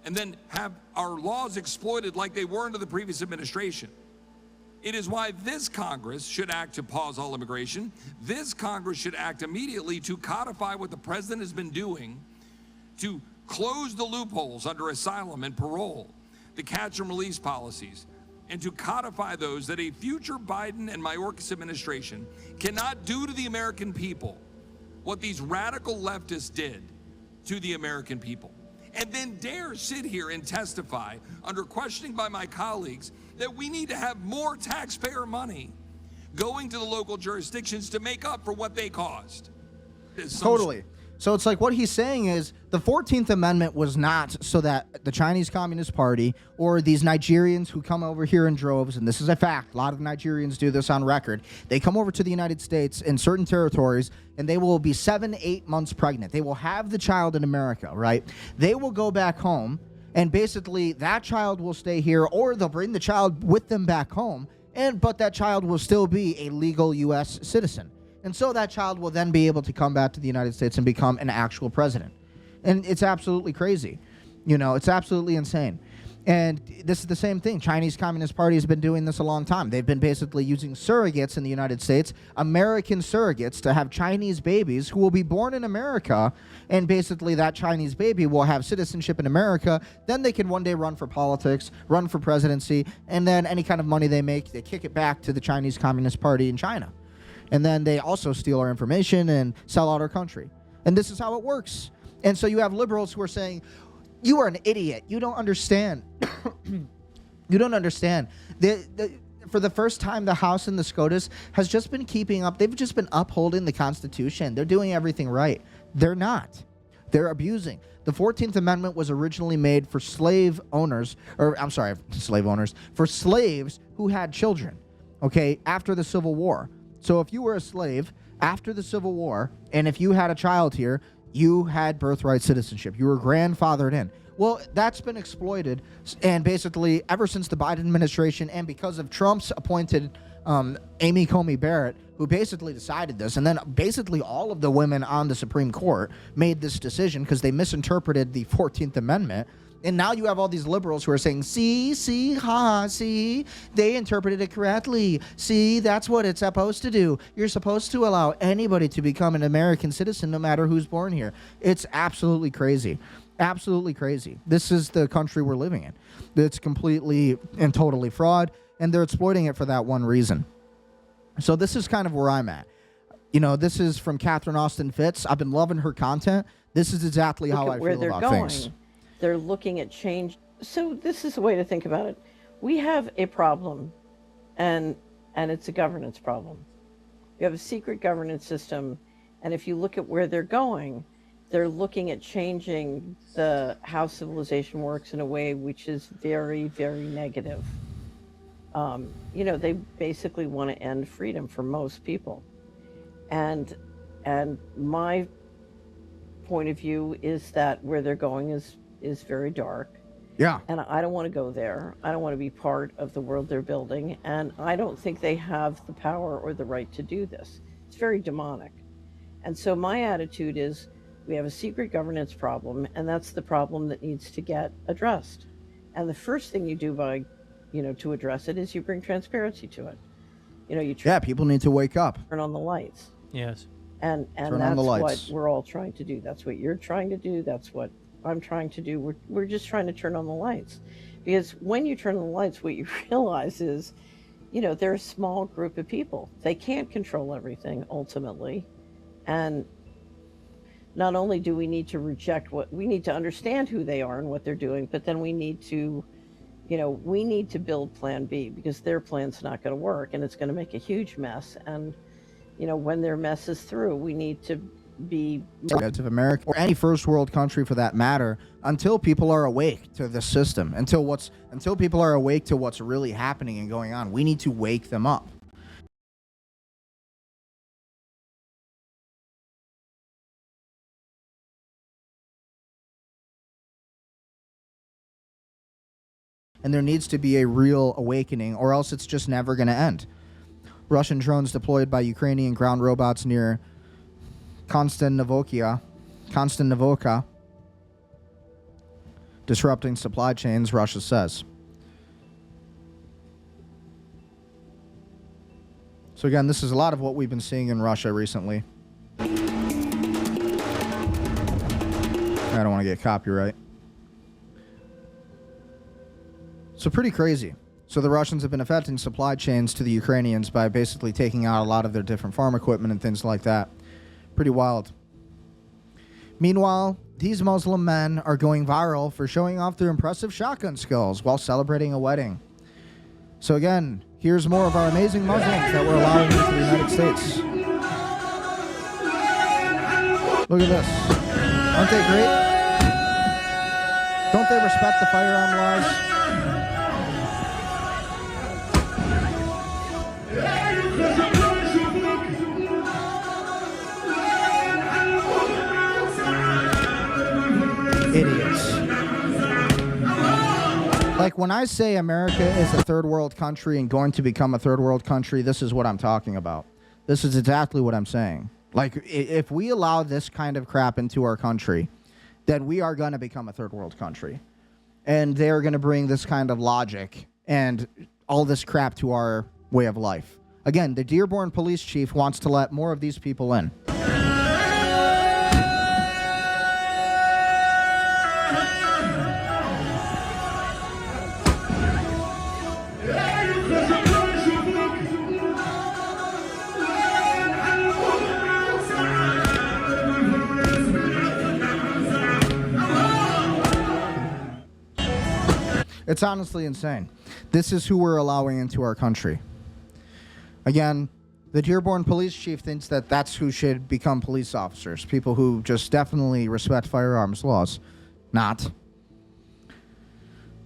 and then have our laws exploited like they were under the previous administration. It is why this Congress should act to pause all immigration. This Congress should act immediately to codify what the president has been doing to close the loopholes under asylum and parole, the catch and release policies, and to codify those that a future Biden and Mayorkas administration cannot do to the American people what these radical leftists did to the American people. And then dare sit here and testify under questioning by my colleagues that we need to have more taxpayer money going to the local jurisdictions to make up for what they caused. Totally. So it's like what he's saying is the 14th Amendment was not so that the Chinese Communist Party or these Nigerians who come over here in droves, and this is a fact, a lot of Nigerians do this on record, they come over to the United States in certain territories and they will be 7-8 months pregnant. They will have the child in America, right? They will go back home and basically that child will stay here, or they'll bring the child with them back home, but that child will still be a legal U.S. citizen. And so that child will then be able to come back to the United States and become an actual president. And it's absolutely crazy. It's absolutely insane. And this is the same thing. Chinese Communist Party has been doing this a long time. They've been basically using surrogates in the United States, American surrogates, to have Chinese babies who will be born in America, and basically that Chinese baby will have citizenship in America. Then they can one day run for politics, run for presidency, and then any kind of money they make, they kick it back to the Chinese Communist Party in China. And then they also steal our information and sell out our country. And this is how it works. And so you have liberals who are saying, you are an idiot. You don't understand. You don't understand. For the first time, the House and the SCOTUS has just been keeping up. They've just been upholding the Constitution. They're doing everything right. They're not. They're abusing. The 14th Amendment was originally made for slave owners, for slaves who had children, okay, after the Civil War. So if you were a slave after the Civil War, and if you had a child here, you had birthright citizenship. You were grandfathered in. Well, that's been exploited, and basically ever since the Biden administration and because of Trump's appointed Amy Coney Barrett, who basically decided this, and then basically all of the women on the Supreme Court made this decision because they misinterpreted the 14th Amendment. And now you have all these liberals who are saying, see, they interpreted it correctly. See, that's what it's supposed to do. You're supposed to allow anybody to become an American citizen no matter who's born here. It's absolutely crazy. Absolutely crazy. This is the country we're living in. It's completely and totally fraud, and they're exploiting it for that one reason. So this is kind of where I'm at. You know, this is from Catherine Austin Fitts. I've been loving her content. This is exactly how I feel about things. They're looking at change. So this is the way to think about it. We have a problem, and it's a governance problem. You have a secret governance system, and if you look at where they're going, they're looking at changing how civilization works in a way which is very, very negative. You know, they basically want to end freedom for most people. And my point of view is that where they're going is very dark. Yeah. And I don't want to go there. I don't want to be part of the world they're building. And I don't think they have the power or the right to do this. It's very demonic. And so my attitude is we have a secret governance problem, and that's the problem that needs to get addressed. And the first thing you do to address it is you bring transparency to it. You know, people need to wake up. Turn on the lights. Yes. And that's what we're all trying to do. That's what you're trying to do. That's what I'm trying to do. We're just trying to turn on the lights, because when you turn on the lights, what you realize is, you know, they're a small group of people. They can't control everything ultimately. And not only do we need to reject we need to understand who they are and what they're doing, but then we need to, build plan B, because their plan's not going to work and it's going to make a huge mess. And, you know, when their mess is through, we need to be of America or any first world country for that matter, until people are awake to the system, until people are awake to what's really happening and going on. We need to wake them up. And there needs to be a real awakening, or else it's just never going to end. Russian drones deployed by Ukrainian ground robots near Konstantinivka, disrupting supply chains, Russia says. So again, this is a lot of what we've been seeing in Russia recently. I don't want to get copyright. So pretty crazy. So the Russians have been affecting supply chains to the Ukrainians by basically taking out a lot of their different farm equipment and things like that. Pretty wild. Meanwhile, these Muslim men are going viral for showing off their impressive shotgun skills while celebrating a wedding. So again, here's more of our amazing Muslims that we're allowing into the United States. Look at this. Aren't they great? Don't they respect the firearm laws? Idiots. Like, when I say America is a third world country and going to become a third world country, this is what I'm talking about. This is exactly what I'm saying. Like, if we allow this kind of crap into our country, then we are going to become a third world country. And they're going to bring this kind of logic and all this crap to our way of life. Again, the Dearborn police chief wants to let more of these people in. It's honestly insane. This is who we're allowing into our country. Again, the Dearborn police chief thinks that that's who should become police officers. People who just definitely respect firearms laws. Not.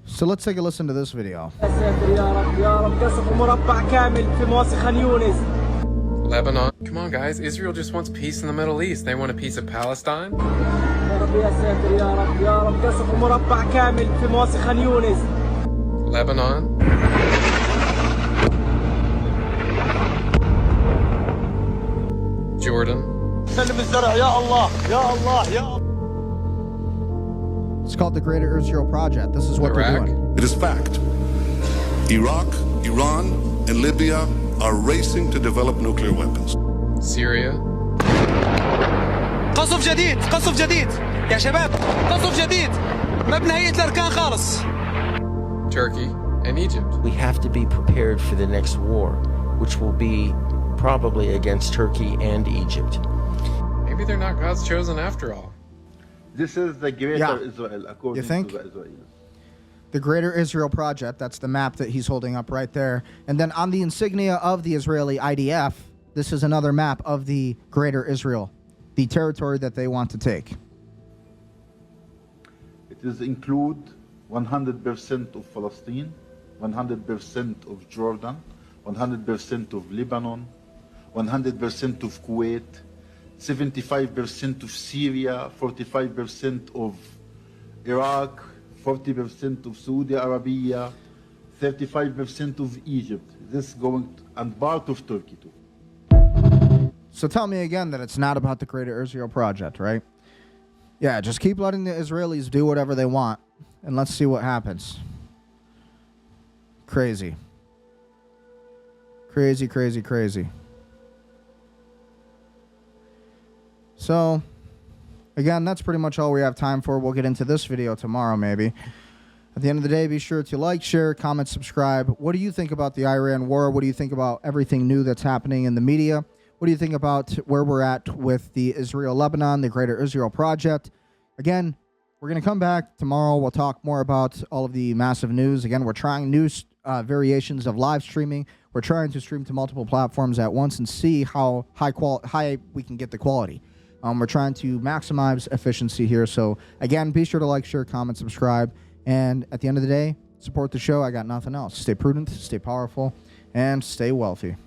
So let's take a listen to this video. Lebanon. Come on, guys. Israel just wants peace in the Middle East. They want a piece of Palestine. Lebanon. Jordan. It's called the Greater Israel Project. This is what they're doing. It is fact. Iraq, Iran, and Libya are racing to develop nuclear weapons. Syria. قصف جديد قصف جديد يا شباب قصف جديد مبنى هيئة الأركان خالص. Turkey and Egypt. We have to be prepared for the next war, which will be probably against Turkey and Egypt. Maybe they're not God's chosen after all. This is the Greater Israel, according You think? to the Israelis. The Greater Israel Project, that's the map that he's holding up right there. And then on the insignia of the Israeli IDF, this is another map of the Greater Israel, the territory that they want to take. It is include 100% of Palestine, 100% of Jordan, 100% of Lebanon, 100% of Kuwait, 75% of Syria, 45% of Iraq, 40% of Saudi Arabia, 35% of Egypt. This going and part of Turkey too. So tell me again that it's not about the Greater Israel Project, right? Yeah, just keep letting the Israelis do whatever they want, and let's see what happens. Crazy. Crazy, crazy, crazy. So, again, that's pretty much all we have time for. We'll get into this video tomorrow, maybe. At the end of the day, be sure to like, share, comment, subscribe. What do you think about the Iran war? What do you think about everything new that's happening in the media? What do you think about where we're at with the Israel-Lebanon, the Greater Israel Project? Again, we're going to come back tomorrow. We'll talk more about all of the massive news. Again, we're trying new variations of live streaming. We're trying to stream to multiple platforms at once and see how high we can get the quality. We're trying to maximize efficiency here. So, again, be sure to like, share, comment, subscribe. And at the end of the day, support the show. I got nothing else. Stay prudent, stay powerful, and stay wealthy.